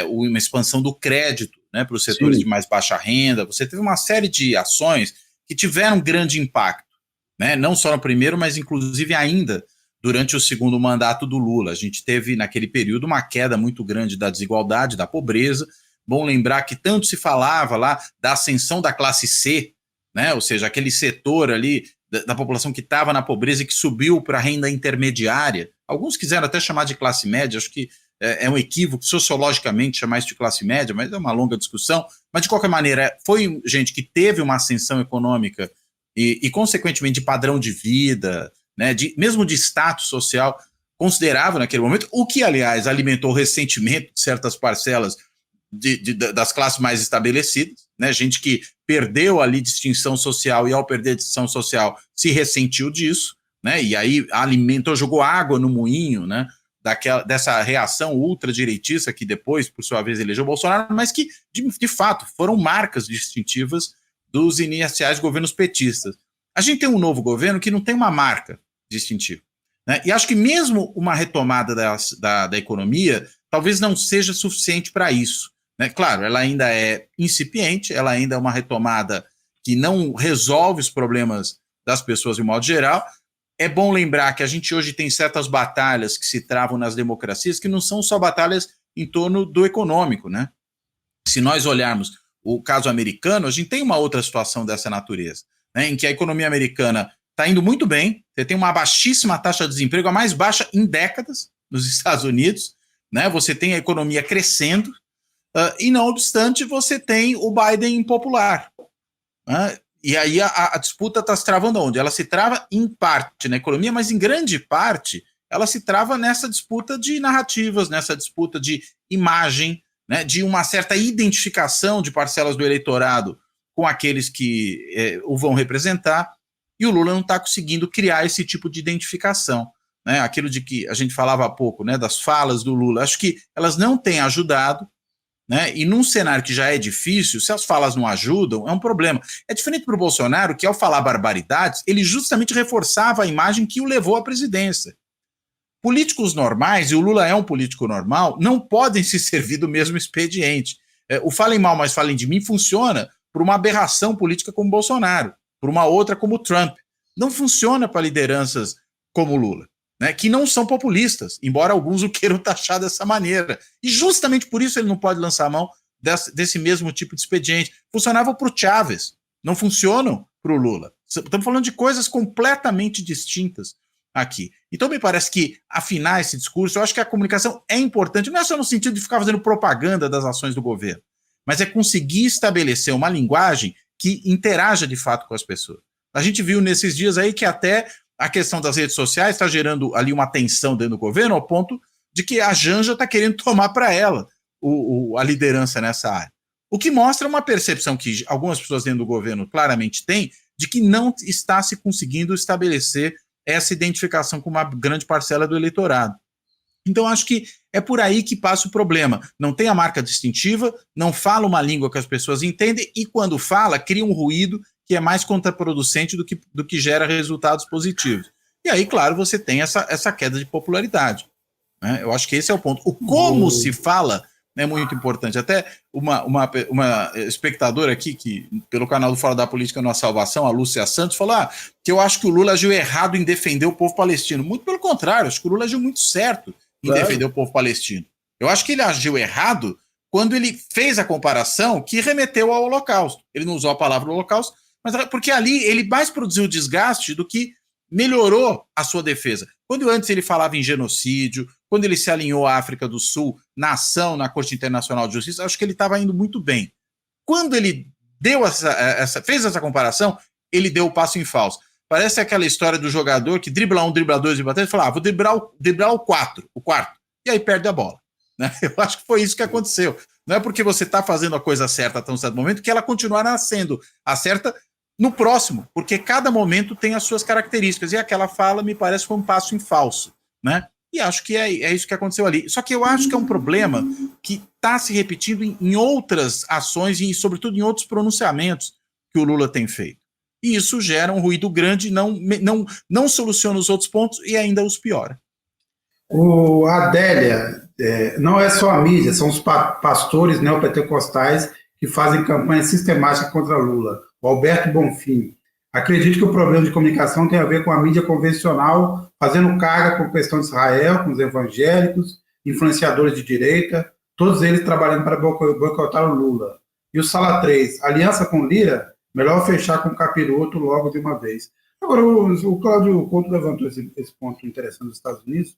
C: uma expansão do crédito, né, para os setores de mais baixa renda. Você teve uma série de ações que tiveram grande impacto, né, não só no primeiro, mas inclusive ainda durante o segundo mandato do Lula. A gente teve, naquele período, uma queda muito grande da desigualdade, da pobreza. Bom lembrar que tanto se falava lá da ascensão da classe C, né? Ou seja, aquele setor ali da população que estava na pobreza e que subiu para a renda intermediária. Alguns quiseram até chamar de classe média, acho que é um equívoco sociologicamente chamar isso de classe média, mas é uma longa discussão. Mas, de qualquer maneira, foi gente que teve uma ascensão econômica e consequentemente, de padrão de vida, né, mesmo de status social considerável naquele momento, o que, aliás, alimentou o ressentimento de certas parcelas das classes mais estabelecidas, né, gente que perdeu ali distinção social e, ao perder a distinção social, se ressentiu disso, né, e aí jogou água no moinho, né, dessa reação ultradireitista que depois, por sua vez, elegeu Bolsonaro, mas que, de fato, foram marcas distintivas dos iniciais governos petistas. A gente tem um novo governo que não tem uma marca distintiva, né? E acho que mesmo uma retomada da economia talvez não seja suficiente para isso, né? Claro, ela ainda é incipiente, ela ainda é uma retomada que não resolve os problemas das pessoas de modo geral. É bom lembrar que a gente hoje tem certas batalhas que se travam nas democracias que não são só batalhas em torno do econômico, né? Se nós olharmos o caso americano, a gente tem uma outra situação dessa natureza, né, em que a economia americana está indo muito bem, você tem uma baixíssima taxa de desemprego, a mais baixa em décadas nos Estados Unidos, né, você tem a economia crescendo, e não obstante você tem o Biden impopular, né, E aí a disputa está se travando onde? Ela se trava em parte na economia, mas em grande parte ela se trava nessa disputa de narrativas, nessa disputa de imagem, né, de uma certa identificação de parcelas do eleitorado com aqueles que o vão representar, e o Lula não está conseguindo criar esse tipo de identificação. Né, aquilo de que a gente falava há pouco, né, das falas do Lula, acho que elas não têm ajudado, né, e num cenário que já é difícil, se as falas não ajudam, é um problema. É diferente para o Bolsonaro, que ao falar barbaridades, ele justamente reforçava a imagem que o levou à presidência. Políticos normais, e o Lula é um político normal, não podem se servir do mesmo expediente. O falem mal, mas falem de mim funciona por uma aberração política como Bolsonaro, por uma outra como Trump. Não funciona para lideranças como Lula, né, que não são populistas, embora alguns o queiram taxar dessa maneira. E justamente por isso ele não pode lançar a mão desse mesmo tipo de expediente. Funcionava para o Chávez, não funcionam para o Lula. Estamos falando de coisas completamente distintas aqui. Então me parece que afinar esse discurso, eu acho que a comunicação é importante, não é só no sentido de ficar fazendo propaganda das ações do governo, mas é conseguir estabelecer uma linguagem que interaja de fato com as pessoas. A gente viu nesses dias aí que até a questão das redes sociais está gerando ali uma tensão dentro do governo, ao ponto de que a Janja está querendo tomar para ela a liderança nessa área. O que mostra uma percepção que algumas pessoas dentro do governo claramente têm de que não está se conseguindo estabelecer essa identificação com uma grande parcela do eleitorado. Então, acho que é por aí que passa o problema. Não tem a marca distintiva, não fala uma língua que as pessoas entendem e, quando fala, cria um ruído que é mais contraproducente do que gera resultados positivos. E aí, claro, você tem essa queda de popularidade. Né? Eu acho que esse é o ponto. O como se fala é muito importante. Até uma espectadora aqui, que pelo canal do Fora da Política Nossa Salvação, a Lúcia Santos, falou que eu acho que o Lula agiu errado em defender o povo palestino. Muito pelo contrário, acho que o Lula agiu muito certo em defender o povo palestino. Eu acho que ele agiu errado quando ele fez a comparação que remeteu ao Holocausto. Ele não usou a palavra Holocausto, mas porque ali ele mais produziu desgaste do que melhorou a sua defesa. Quando antes ele falava em genocídio, quando ele se alinhou à África do Sul, na ação na Corte Internacional de Justiça, acho que ele estava indo muito bem. Quando ele fez essa comparação, ele deu o passo em falso. Parece aquela história do jogador que dribla um, dribla dois, dribla três, e fala, vou driblar o quarto, e aí perde a bola. Né? Eu acho que foi isso que aconteceu. Não é porque você está fazendo a coisa certa até um certo momento que ela continuará sendo a certa no próximo, porque cada momento tem as suas características, e aquela fala me parece que foi um passo em falso, né? E acho que é isso que aconteceu ali. Só que eu acho que é um problema que está se repetindo em outras ações e, sobretudo, em outros pronunciamentos que o Lula tem feito. E isso gera um ruído grande, não soluciona os outros pontos e ainda os piora.
B: A Adélia, não é só a mídia, são os pastores neopentecostais que fazem campanha sistemática contra Lula. O Alberto Bonfim. Acredito que o problema de comunicação tem a ver com a mídia convencional, fazendo carga com a questão de Israel, com os evangélicos, influenciadores de direita, todos eles trabalhando para boicotar o Lula. E o Sala 3, aliança com Lira, melhor fechar com o capiroto logo de uma vez. Agora, o Cláudio Couto levantou esse ponto interessante dos Estados Unidos,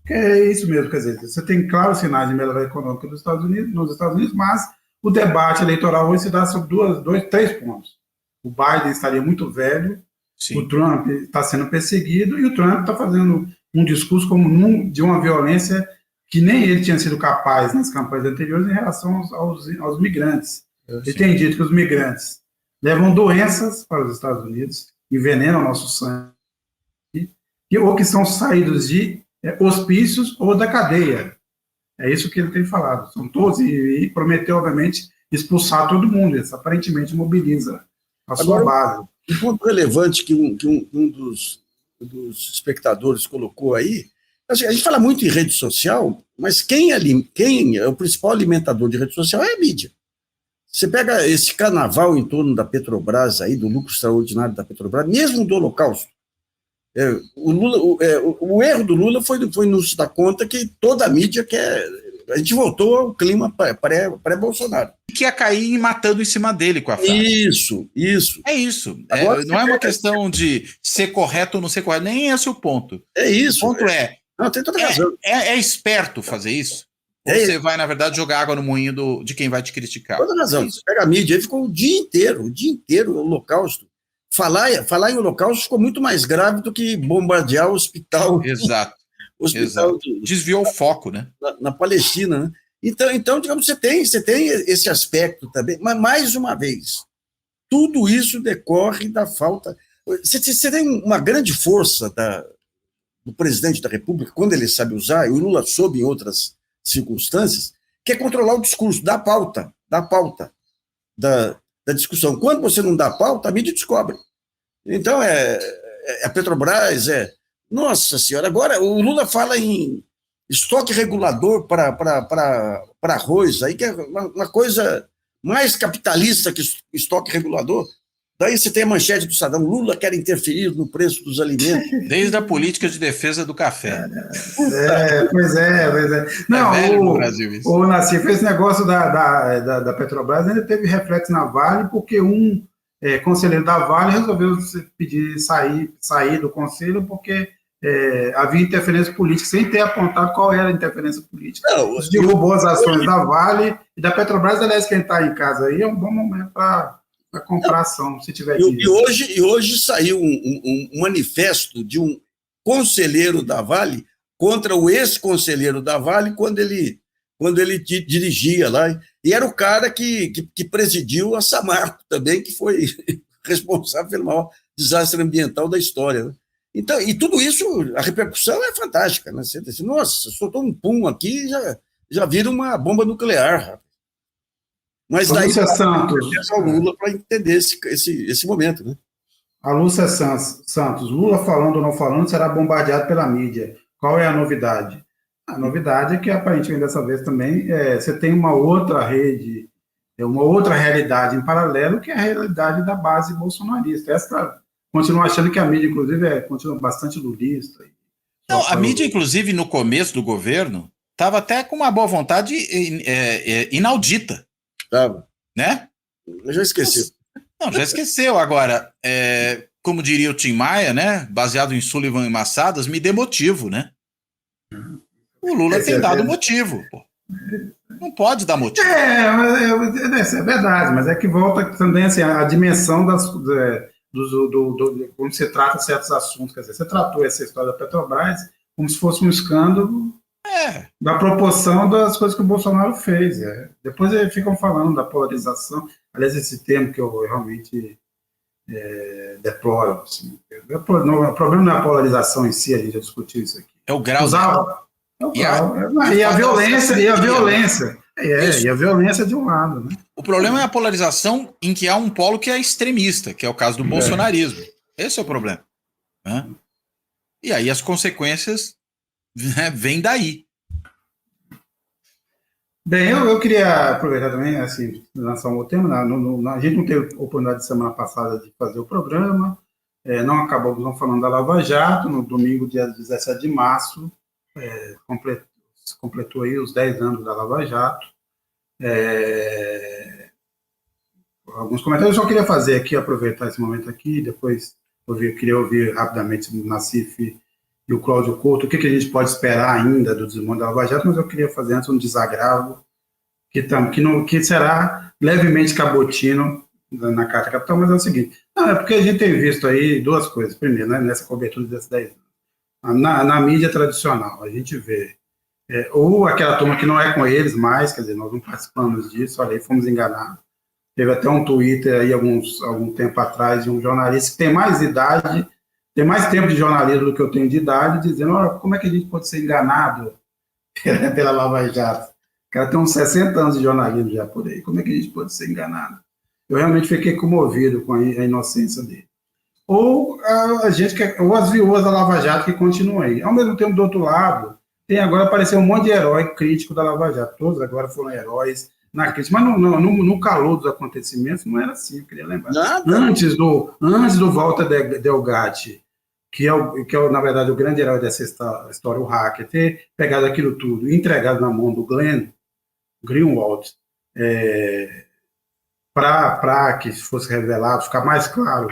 B: que é isso mesmo, quer dizer, você tem claros sinais de melhoria econômica nos Estados Unidos, mas o debate eleitoral hoje se dá sobre três pontos. O Biden estaria muito velho, sim. O Trump está sendo perseguido e o Trump está fazendo um discurso de uma violência que nem ele tinha sido capaz nas campanhas anteriores em relação aos migrantes. Ele tem dito que os migrantes levam doenças para os Estados Unidos, envenenam o nosso sangue, ou que são saídos de hospícios ou da cadeia. É isso que ele tem falado. São todos, e prometeu, obviamente, expulsar todo mundo. Isso aparentemente mobiliza a sua base.
D: Um ponto relevante que um dos espectadores colocou aí, a gente fala muito em rede social, mas quem é o principal alimentador de rede social é a mídia. Você pega esse carnaval em torno da Petrobras, aí, do lucro extraordinário da Petrobras, mesmo do Holocausto. O erro do Lula foi nos dar conta que toda a mídia quer. A gente voltou ao clima pré-Bolsonaro.
C: Que ia cair matando em cima dele com a frase.
D: Isso.
C: É isso. Agora, não é uma questão de ser correto ou não ser correto, nem esse é o ponto.
D: É isso.
C: O ponto
D: não, tem toda razão.
C: É esperto fazer isso? Ou você vai, na verdade, jogar água no moinho de quem vai te criticar?
D: Toda razão. Você pega a mídia, ele ficou o dia inteiro, o Holocausto. falar em Holocausto ficou muito mais grave do que bombardear o hospital.
C: Exato.
D: Hospital
C: Desviou o foco, né?
D: Na Palestina, né? Então, digamos, você tem esse aspecto também, mas, mais uma vez, tudo isso decorre da falta... Você tem uma grande força do presidente da República, quando ele sabe usar, e o Lula soube em outras circunstâncias, que é controlar o discurso, dar pauta da discussão. Quando você não dá pauta, a mídia descobre. Então, a Petrobras, nossa senhora, agora o Lula fala em estoque regulador para arroz, aí que é uma coisa mais capitalista que estoque regulador. Daí você tem a manchete do Sadam, Lula quer interferir no preço dos alimentos.
C: Desde a política de defesa do café.
B: Pois é. Não,
C: velho no Brasil isso.
B: O Nassif, esse negócio da Petrobras ainda teve reflexo na Vale, porque conselheiro da Vale resolveu pedir sair do conselho porque havia interferência política, sem ter apontado qual era a interferência política. Derrubou as ações da Vale e da Petrobras. Aliás, quem está em casa aí é um bom momento para comprar ação, se tiver dinheiro.
D: E hoje saiu um manifesto de um conselheiro da Vale contra o ex-conselheiro da Vale quando ele dirigia lá. E era o cara que presidiu a Samarco também, que foi responsável pelo maior desastre ambiental da história, né? Então, e tudo isso, a repercussão é fantástica, né? Você diz, nossa, soltou um pum aqui e já vira uma bomba nuclear. Mas daí o Lula para entender esse momento, né?
B: A Lúcia Santos, Lula falando ou não falando, será bombardeado pela mídia. Qual é a novidade? A novidade é que, aparentemente, dessa vez também, você tem uma outra rede, uma outra realidade em paralelo, que é a realidade da base bolsonarista. Essa continua achando que a mídia, inclusive, continua bastante lulista.
C: Não, a mídia, inclusive, no começo do governo, estava até com uma boa vontade inaudita.
D: Estava.
C: Né?
D: Eu já esqueci.
C: Não, já esqueceu. Agora, como diria o Tim Maia, né? Baseado em Sullivan e Massadas, me dê motivo, né? O Lula tem dado motivo, pô. Não pode dar motivo.
B: Isso é verdade, mas é que volta também assim, a dimensão quando você trata certos assuntos. Quer dizer, você tratou essa história da Petrobras como se fosse um escândalo da proporção das coisas que o Bolsonaro fez. Depois eles ficam falando da polarização. Aliás, esse termo que eu realmente deploro. Assim. O problema não é a polarização em si, a gente já discutiu isso aqui.
C: É o grau.
B: E a violência de um lado, né?
C: O problema é a polarização em que há um polo que é extremista, que é o caso do bolsonarismo. Esse é o problema. Né? E aí as consequências vêm daí.
B: Bem, eu queria aproveitar também, assim, lançar um outro tema. A gente não teve oportunidade de semana passada de fazer o programa, não acabamos não falando da Lava Jato. No domingo, dia 17 de março, completou aí os 10 anos da Lava Jato. Alguns comentários eu só queria fazer aqui, aproveitar esse momento aqui, depois queria ouvir rapidamente o Nassif e o Cláudio Couto, o que a gente pode esperar ainda do desmonte da Lava Jato, mas eu queria fazer antes um desagravo que será levemente cabotino na Carta Capital, mas é o seguinte, é porque a gente tem visto aí duas coisas. Primeiro, né, nessa cobertura desses 10 anos, na mídia tradicional, a gente vê ou aquela turma que não é com eles mais, quer dizer, nós não participamos disso, olha aí, fomos enganados. Teve até um Twitter aí algum tempo atrás de um jornalista que tem mais idade, tem mais tempo de jornalismo do que eu tenho de idade, dizendo, olha, como é que a gente pode ser enganado pela Lava Jato? O cara tem uns 60 anos de jornalismo já por aí, como é que a gente pode ser enganado? Eu realmente fiquei comovido com a inocência dele. Ou as viúvas da Lava Jato que continuam aí. Ao mesmo tempo, do outro lado, tem agora apareceu um monte de herói crítico da Lava Jato. Todos agora foram heróis na crítica. Mas no calor dos acontecimentos não era assim, eu queria lembrar. Antes do Walter Delgatti, que é, na verdade, o grande herói dessa história, o hacker, ter pegado aquilo tudo e entregado na mão do Glenn Greenwald, para que fosse revelado, ficar mais claro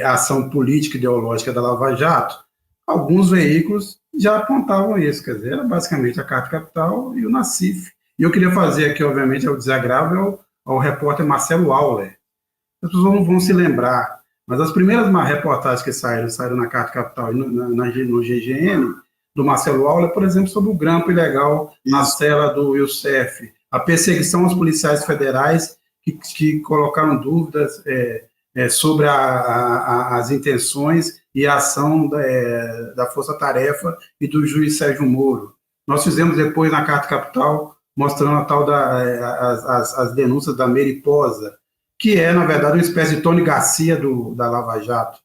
B: a ação política e ideológica da Lava Jato, alguns veículos já apontavam isso, quer dizer, era basicamente a Carta Capital e o Nassif. E eu queria fazer aqui, obviamente, o desagravo ao repórter Marcelo Auler. As pessoas não vão se lembrar, Mas as primeiras reportagens que saíram na Carta Capital e no GGN, do Marcelo Auler, por exemplo, sobre o grampo ilegal na cela do Youssef, a perseguição aos policiais federais que colocaram dúvidas sobre as intenções e a ação da Força Tarefa e do juiz Sérgio Moro. Nós fizemos depois na Carta Capital, mostrando a tal as denúncias da Mariposa, que é, na verdade, uma espécie de Tony Garcia da Lava Jato,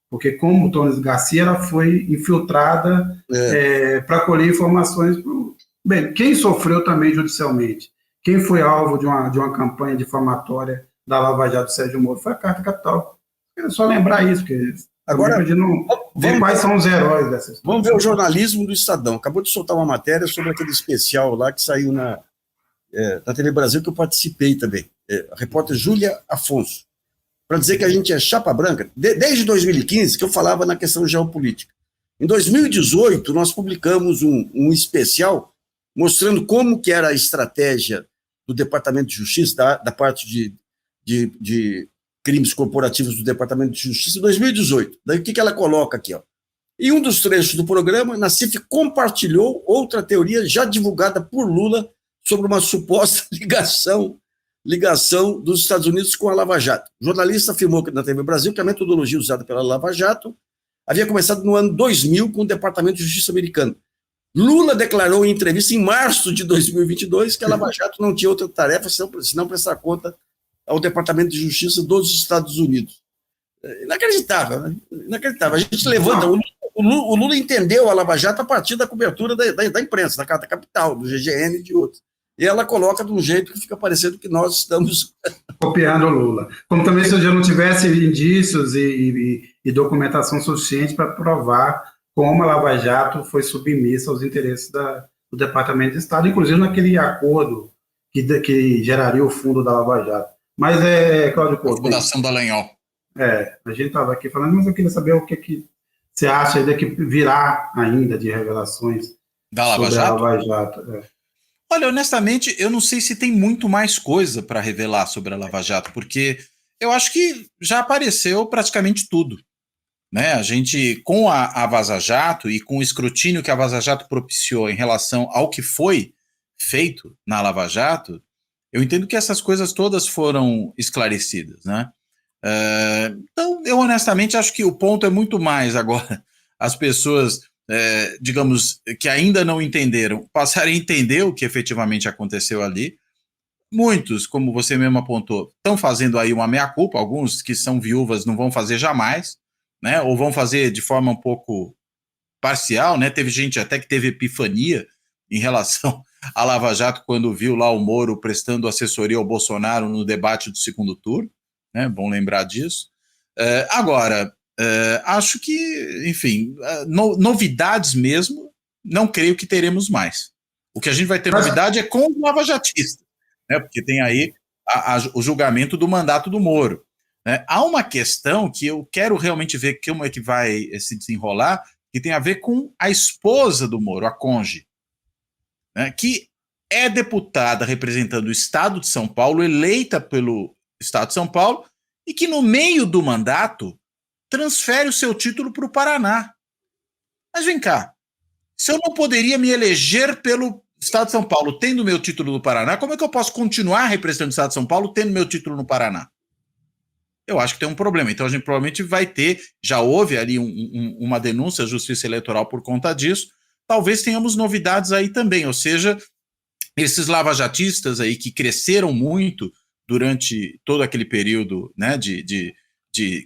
B: porque como o Tony Garcia, ela foi infiltrada para colher informações. Bem, quem sofreu também judicialmente, quem foi alvo de uma campanha difamatória da Lava Jato do Sérgio Moro foi a Carta Capital. É só lembrar isso, porque agora a gente não vê quais são os heróis dessa história.
D: Vamos ver o jornalismo do Estadão. Acabou de soltar uma matéria sobre aquele especial lá que saiu na TV Brasil, que eu participei também. A repórter Júlia Afonso, para dizer que a gente é chapa branca, desde 2015, que eu falava na questão geopolítica. Em 2018, nós publicamos um especial mostrando como que era a estratégia do Departamento de Justiça, da parte de crimes corporativos do Departamento de Justiça, em 2018. Daí o que ela coloca aqui? Ó? Em um dos trechos do programa, Nassif compartilhou outra teoria já divulgada por Lula sobre uma suposta ligação dos Estados Unidos com a Lava Jato. O jornalista afirmou na TV Brasil que a metodologia usada pela Lava Jato havia começado no ano 2000 com o Departamento de Justiça americano. Lula declarou em entrevista em março de 2022 que a Lava Jato não tinha outra tarefa senão prestar conta ao Departamento de Justiça dos Estados Unidos. Inacreditável, né? Inacreditável. A gente levanta... O Lula entendeu a Lava Jato a partir da cobertura da imprensa, da Carta Capital, do GGN e de outros. E ela coloca de um jeito que fica parecendo que nós estamos...
B: copiando o Lula. Como também se eu já não tivesse indícios e documentação suficiente para provar como a Lava Jato foi submissa aos interesses do Departamento de Estado, inclusive naquele acordo que geraria o fundo da Lava Jato. Mas Cláudio Couto...
C: Fundação Dallagnol.
B: A gente estava aqui falando, mas eu queria saber o que você acha ainda que virá ainda de revelações
C: da Lava
B: sobre
C: Jato?
B: a Lava Jato.
C: Olha, honestamente, eu não sei se tem muito mais coisa para revelar sobre a Lava Jato, porque eu acho que já apareceu praticamente tudo. Né? A gente, com a Vaza Jato e com o escrutínio que a Vaza Jato propiciou em relação ao que foi feito na Lava Jato, eu entendo que essas coisas todas foram esclarecidas, né? Então, eu honestamente acho que o ponto é muito mais agora as pessoas, digamos, que ainda não entenderam, passarem a entender o que efetivamente aconteceu ali. Muitos, como você mesmo apontou, estão fazendo aí uma meia-culpa, alguns que são viúvas não vão fazer jamais, né? Ou vão fazer de forma um pouco parcial, né? Teve gente até que teve epifania em relação à Lava Jato quando viu lá o Moro prestando assessoria ao Bolsonaro no debate do segundo turno. Né, bom lembrar disso. Agora, acho que, enfim, novidades mesmo, não creio que teremos mais. O que a gente vai ter novidade é com os lavajatistas, né, porque tem aí o julgamento do mandato do Moro. Né. Há uma questão que eu quero realmente ver como é que vai se desenrolar, que tem a ver com a esposa do Moro, a Conge, né, que é deputada representando o Estado de São Paulo, eleita pelo Estado de São Paulo, e que no meio do mandato transfere o seu título para o Paraná. Mas vem cá, se eu não poderia me eleger pelo Estado de São Paulo tendo meu título no Paraná, como é que eu posso continuar representando o Estado de São Paulo tendo meu título no Paraná? Eu acho que tem um problema. Então a gente provavelmente vai ter, já houve ali uma denúncia à Justiça Eleitoral por conta disso, talvez tenhamos novidades aí também, ou seja, esses lavajatistas aí que cresceram muito durante todo aquele período, né, de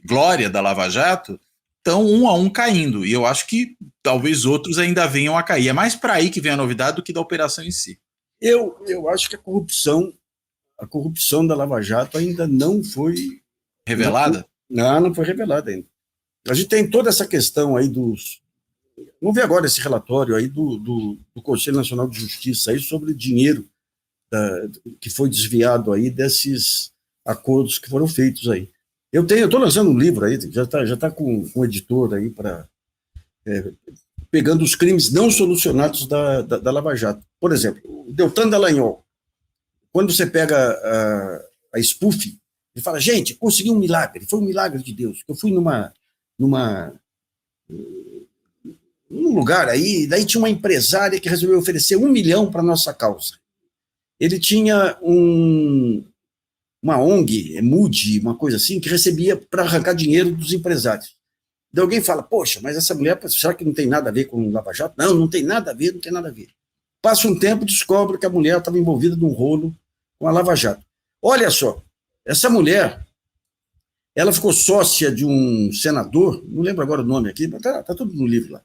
C: glória da Lava Jato, estão um a um caindo, e eu acho que talvez outros ainda venham a cair. É mais para aí que vem a novidade do que da operação em si.
D: Eu acho que a corrupção da Lava Jato ainda não foi...
C: revelada?
D: Não foi revelada ainda. A gente tem toda essa questão aí dos... Vamos ver agora esse relatório aí do Conselho Nacional de Justiça aí sobre dinheiro que foi desviado aí desses acordos que foram feitos aí. Eu estou lançando um livro aí, já tá com um editor aí para pegando os crimes não solucionados da Lava Jato. Por exemplo, o Deltan Dallagnol. Quando você pega a SPUF, Ele fala, gente, consegui um milagre, foi um milagre de Deus. Eu fui num lugar aí, daí tinha uma empresária que resolveu oferecer 1 milhão para a nossa causa. Ele tinha uma ONG, Moody, uma coisa assim, que recebia para arrancar dinheiro dos empresários. Daí alguém fala, poxa, mas essa mulher, será que não tem nada a ver com o Lava Jato? Não, não tem nada a ver, não tem nada a ver. Passa um tempo, descobre que a mulher estava envolvida num rolo com a Lava Jato. Olha só, essa mulher, ela ficou sócia de um senador, não lembro agora o nome aqui, mas tá tudo no livro lá.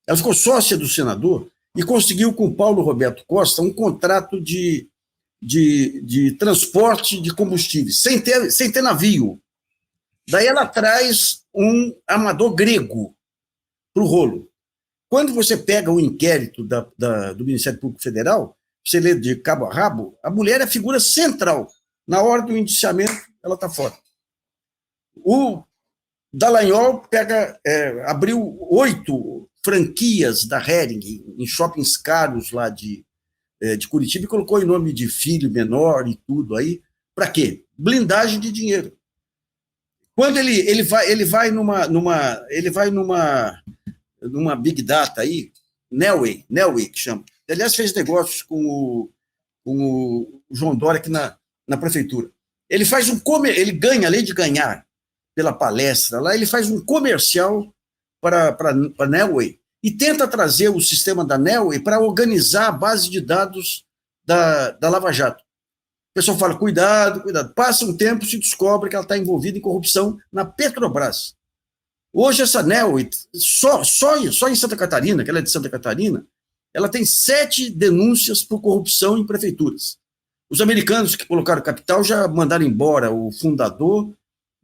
D: Ela ficou sócia do senador e conseguiu com o Paulo Roberto Costa um contrato de transporte de combustíveis, sem ter navio. Daí ela traz um armador grego para o rolo. Quando você pega o inquérito do Ministério Público Federal, você lê de cabo a rabo, a mulher é a figura central. Na hora do indiciamento, ela está fora. O Dallagnol abriu 8 franquias da Hering em shoppings caros lá de Curitiba e colocou em nome de filho menor e tudo aí. Para quê? Blindagem de dinheiro. Quando ele vai numa Big Data aí, Nelway que chama. Aliás, fez negócios com o João Dória aqui na prefeitura. Ele ganha, além de ganhar pela palestra lá, ele faz um comercial para a Nelway e tenta trazer o sistema da Nelway para organizar a base de dados da Lava Jato. O pessoal fala, cuidado. Passa um tempo, se descobre que ela está envolvida em corrupção na Petrobras. Hoje, essa Nelway, só em Santa Catarina, que ela é de Santa Catarina, ela tem 7 denúncias por corrupção em prefeituras. Os americanos que colocaram capital já mandaram embora o fundador.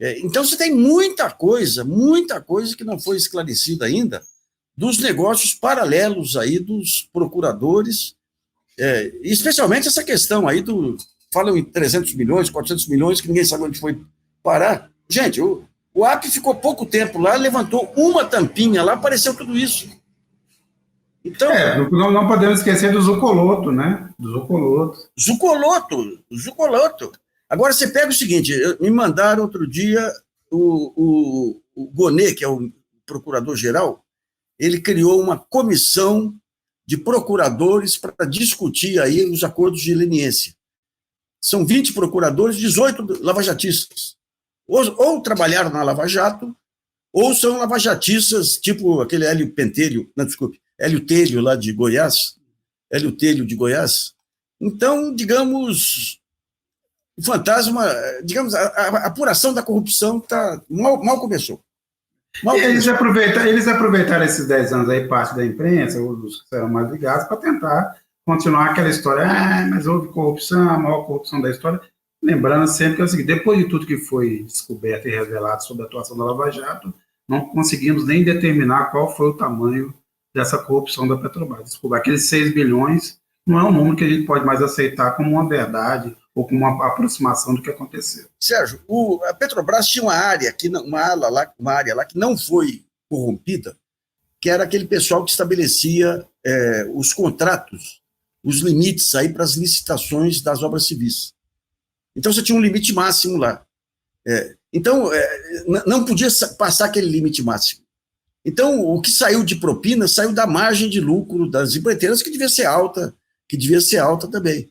D: Então, você tem muita coisa que não foi esclarecida ainda dos negócios paralelos aí dos procuradores, especialmente essa questão aí falam em 300 milhões, 400 milhões, que ninguém sabe onde foi parar. Gente, o AP ficou pouco tempo lá, levantou uma tampinha lá, apareceu tudo isso. Então,
B: não podemos esquecer do Zucoloto, né?
D: Zucoloto. Agora, você pega o seguinte, me mandaram outro dia o Gonê, que é o procurador-geral, ele criou uma comissão de procuradores para discutir aí os acordos de leniência. São 20 procuradores, 18 lavajatistas. Ou trabalharam na Lava Jato, ou são lavajatistas, tipo aquele Hélio Telho lá de Goiás. Então, digamos, o fantasma, a apuração da corrupção mal começou.
B: Eles aproveitaram esses 10 anos aí, parte da imprensa, os que serão mais ligados, para tentar continuar aquela história, mas houve corrupção, a maior corrupção da história. Lembrando sempre que é o seguinte, depois de tudo que foi descoberto e revelado sobre a atuação da Lava Jato, não conseguimos nem determinar qual foi o tamanho dessa corrupção da Petrobras. Desculpa, aqueles 6 bilhões não é um número que a gente pode mais aceitar como uma verdade ou como uma aproximação do que aconteceu.
D: Sérgio, a Petrobras tinha uma área lá que não foi corrompida, que era aquele pessoal que estabelecia os contratos, os limites aí para as licitações das obras civis. Então, você tinha um limite máximo lá. Então, não podia passar aquele limite máximo. Então, o que saiu de propina saiu da margem de lucro das empreiteiras, que devia ser alta também.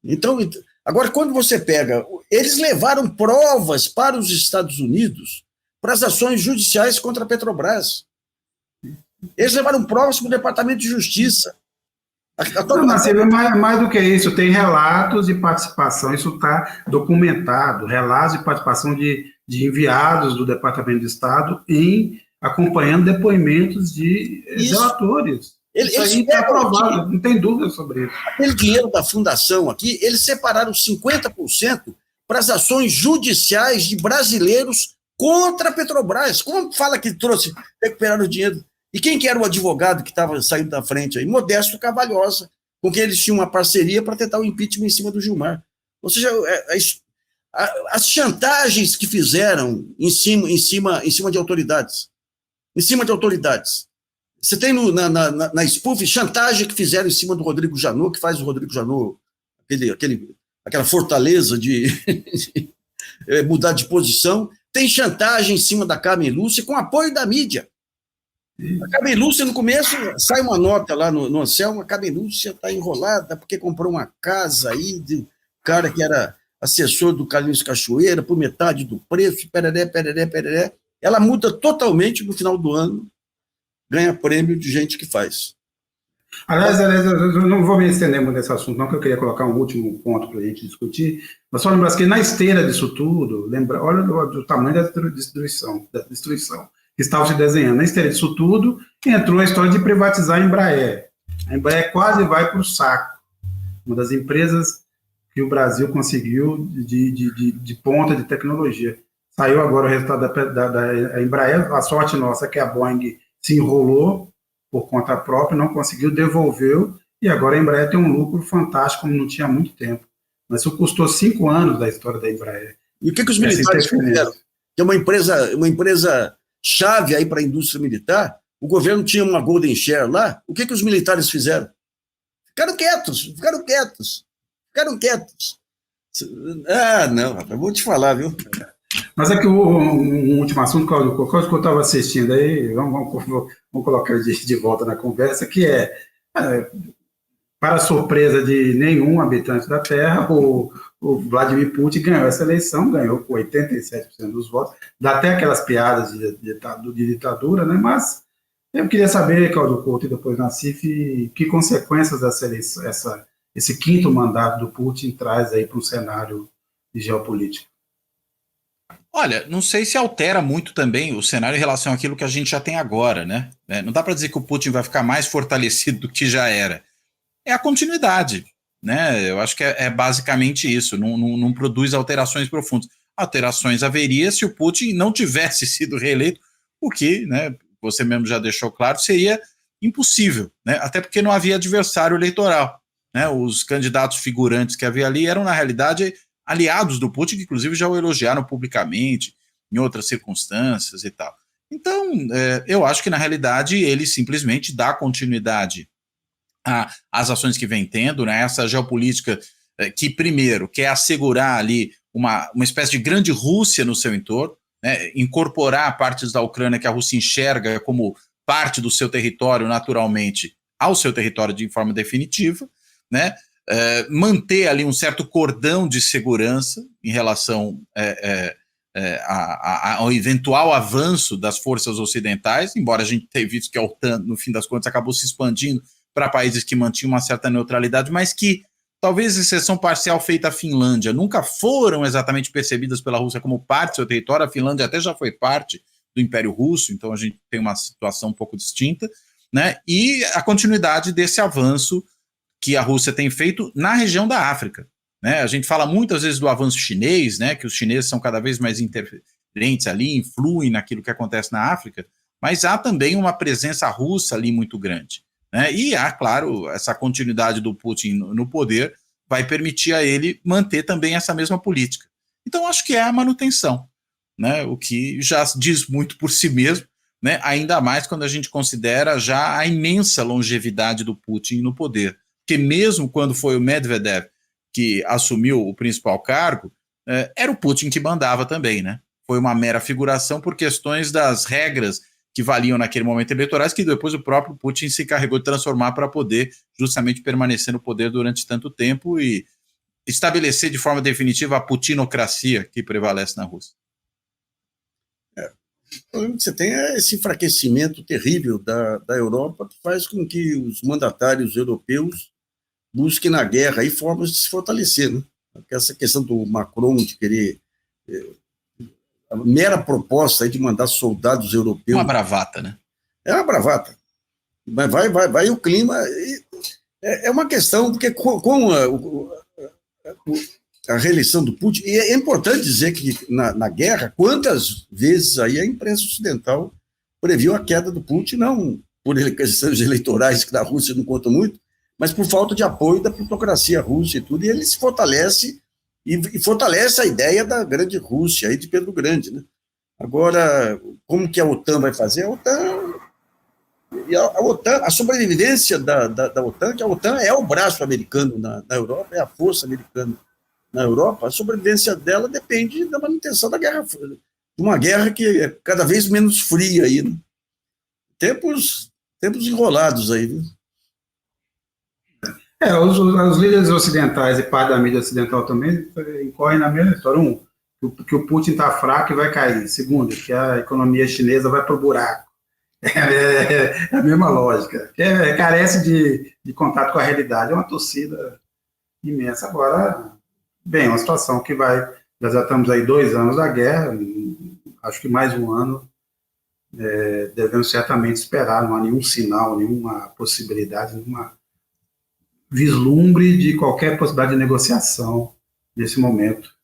D: Então, agora, quando você pega... Eles levaram provas para os Estados Unidos para as ações judiciais contra a Petrobras. Eles levaram provas para o Departamento de Justiça.
B: Mais do que isso, tem relatos de participação, isso está documentado, relatos de participação de enviados do Departamento de Estado acompanhando depoimentos de relatores. Isso aí está aprovado, não tem dúvida sobre isso.
D: Aquele dinheiro da fundação aqui, eles separaram 50% para as ações judiciais de brasileiros contra a Petrobras. Como fala que recuperaram o dinheiro? E quem que era o advogado que estava saindo da frente aí? Modesto Cavalhosa, com quem eles tinham uma parceria para tentar o impeachment em cima do Gilmar. Ou seja, as chantagens que fizeram em cima de autoridades. Você tem na SPUF chantagem que fizeram em cima do Rodrigo Janot, que faz o Rodrigo Janot aquela fortaleza de mudar de posição. Tem chantagem em cima da Carmen Lúcia com apoio da mídia. A Carmen Lúcia, no começo, sai uma nota lá no Anselmo, a Carmen Lúcia está enrolada porque comprou uma casa aí de um cara que era assessor do Carlinhos Cachoeira por metade do preço, pereré, pereré, pereré. Ela muda totalmente no final do ano, ganha prêmio de gente que faz.
B: Aliás, eu não vou me estender muito nesse assunto, não, que eu queria colocar um último ponto para a gente discutir, mas só lembrar que na esteira disso tudo, olha o tamanho da destruição que estava se desenhando. Na esteira disso tudo, entrou a história de privatizar a Embraer. A Embraer quase vai para o saco. Uma das empresas que o Brasil conseguiu de ponta de tecnologia. Saiu agora o resultado da Embraer, a sorte nossa é que a Boeing se enrolou por conta própria, não conseguiu, devolveu, e agora a Embraer tem um lucro fantástico, como não tinha há muito tempo. Mas isso custou 5 anos da história da Embraer.
D: E o que os militares fizeram? Que é uma empresa chave aí para a indústria militar, o governo tinha uma Golden Share lá, o que os militares fizeram? Ficaram quietos. Ah, não, eu vou te falar, viu?
B: Mas é que um último assunto, Cláudio, que eu estava assistindo aí, vamos colocar de volta na conversa, que para surpresa de nenhum habitante da Terra, o Vladimir Putin ganhou essa eleição, ganhou com 87% dos votos, dá até aquelas piadas de ditadura, né? Mas eu queria saber, Cláudio Couto e depois Nassif, que consequências esse quinto mandato do Putin traz aí para um cenário geopolítico.
C: Olha, não sei se altera muito também o cenário em relação àquilo que a gente já tem agora, né? Não dá para dizer que o Putin vai ficar mais fortalecido do que já era. É a continuidade, né? Eu acho que é basicamente isso, não produz alterações profundas. Alterações haveria se o Putin não tivesse sido reeleito, o que, né, você mesmo já deixou claro, seria impossível, né? Até porque não havia adversário eleitoral, né? Os candidatos figurantes que havia ali eram, na realidade, aliados do Putin, que inclusive já o elogiaram publicamente, em outras circunstâncias e tal. Então, eu acho que, na realidade, ele simplesmente dá continuidade às ações que vem tendo, né? Essa geopolítica que, primeiro, quer assegurar ali uma espécie de grande Rússia no seu entorno, né? Incorporar partes da Ucrânia que a Rússia enxerga como parte do seu território, naturalmente, ao seu território de forma definitiva, né? Manter ali um certo cordão de segurança em relação ao eventual avanço das forças ocidentais, embora a gente tenha visto que a OTAN, no fim das contas, acabou se expandindo para países que mantinham uma certa neutralidade, mas que, talvez exceção parcial feita à Finlândia, nunca foram exatamente percebidas pela Rússia como parte do seu território. A Finlândia até já foi parte do Império Russo, então a gente tem uma situação um pouco distinta, né? E a continuidade desse avanço que a Rússia tem feito na região da África, né? A gente fala muitas vezes do avanço chinês, né? Que os chineses são cada vez mais interferentes ali, influem naquilo que acontece na África, mas há também uma presença russa ali muito grande, né? E há, claro, essa continuidade do Putin no poder vai permitir a ele manter também essa mesma política. Então, acho que é a manutenção, né? O que já diz muito por si mesmo, né? Ainda mais quando a gente considera já a imensa longevidade do Putin no poder. Porque mesmo quando foi o Medvedev que assumiu o principal cargo, era o Putin que mandava também, né? Foi uma mera figuração por questões das regras que valiam naquele momento eleitorais, que depois o próprio Putin se encarregou de transformar para poder justamente permanecer no poder durante tanto tempo e estabelecer de forma definitiva a putinocracia que prevalece na Rússia.
D: O que você tem é esse enfraquecimento terrível da Europa, que faz com que os mandatários europeus busquem na guerra aí formas de se fortalecer, né? Essa questão do Macron de querer a mera proposta aí de mandar soldados europeus.
C: Uma bravata, né?
D: É uma bravata. Mas vai o clima. É uma questão, porque com a reeleição do Putin, e é importante dizer que na guerra, quantas vezes aí a imprensa ocidental previu a queda do Putin, não por questões eleitorais que da Rússia não contam muito, mas por falta de apoio da plutocracia russa e tudo, e ele se fortalece, e fortalece a ideia da grande Rússia, aí de Pedro Grande, né? Agora, como que a OTAN vai fazer? A OTAN, a sobrevivência da OTAN, que a OTAN é o braço americano na Europa, é a força americana na Europa, a sobrevivência dela depende da manutenção da guerra, de uma guerra que é cada vez menos fria aí, né? Tempos enrolados aí, viu?
B: Os líderes ocidentais e parte da mídia ocidental também incorrem na mesma história. Que o Putin está fraco e vai cair. Segundo, que a economia chinesa vai para o buraco. É a mesma lógica. Carece de contato com a realidade. É uma torcida imensa. Agora, bem, uma situação que vai... Nós já estamos aí 2 anos da guerra, acho que mais um ano, devemos certamente esperar. Não há nenhum sinal, nenhuma possibilidade, nenhuma vislumbre de qualquer possibilidade de negociação nesse momento.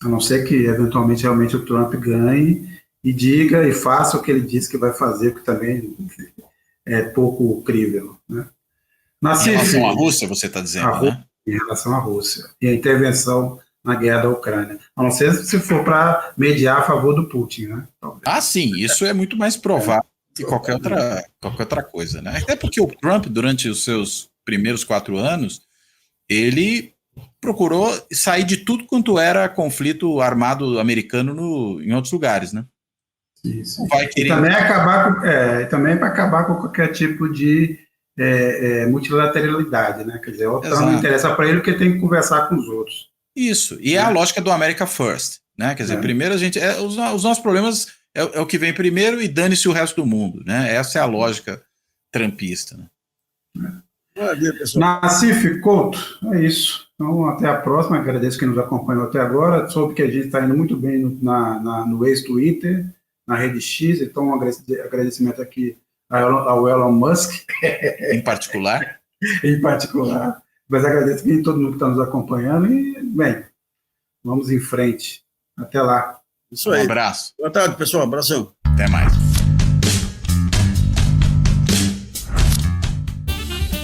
B: A não ser que, eventualmente, realmente o Trump ganhe e diga e faça o que ele disse que vai fazer, que também é pouco crível. Né?
C: Em relação à Rússia, você está dizendo, né?
B: Em relação à Rússia e a intervenção na guerra da Ucrânia. A não ser se for para mediar a favor do Putin. Né?
C: Sim, isso é muito mais provável que qualquer outra coisa. Né? Até porque o Trump, durante os seus primeiros 4 anos, ele procurou sair de tudo quanto era conflito armado americano em outros lugares, né?
B: Isso. E também para acabar com qualquer tipo de multilateralidade, né? Quer dizer, a OTAN não interessa para ele porque tem que conversar com os outros.
C: Isso, e é a lógica do America First, né? Quer dizer, primeiro a gente... os nossos problemas é o que vem primeiro e dane-se o resto do mundo, né? Essa é a lógica trumpista, né?
B: Nassif Couto, é isso. Então, até a próxima. Agradeço quem nos acompanhou até agora. Soube que a gente está indo muito bem no ex-Twitter, na rede X. Então, um agradecimento aqui ao Elon Musk.
C: Em particular.
B: Mas agradeço a todo mundo que está nos acompanhando. E, bem, vamos em frente. Até lá.
D: Isso aí.
C: Um abraço.
D: Boa tarde, pessoal. Abração.
C: Até mais.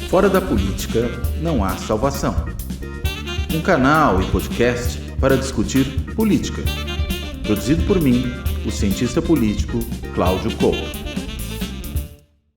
A: Fora da política não há salvação. Um canal e podcast para discutir política. Produzido por mim, o cientista político Cláudio Couto.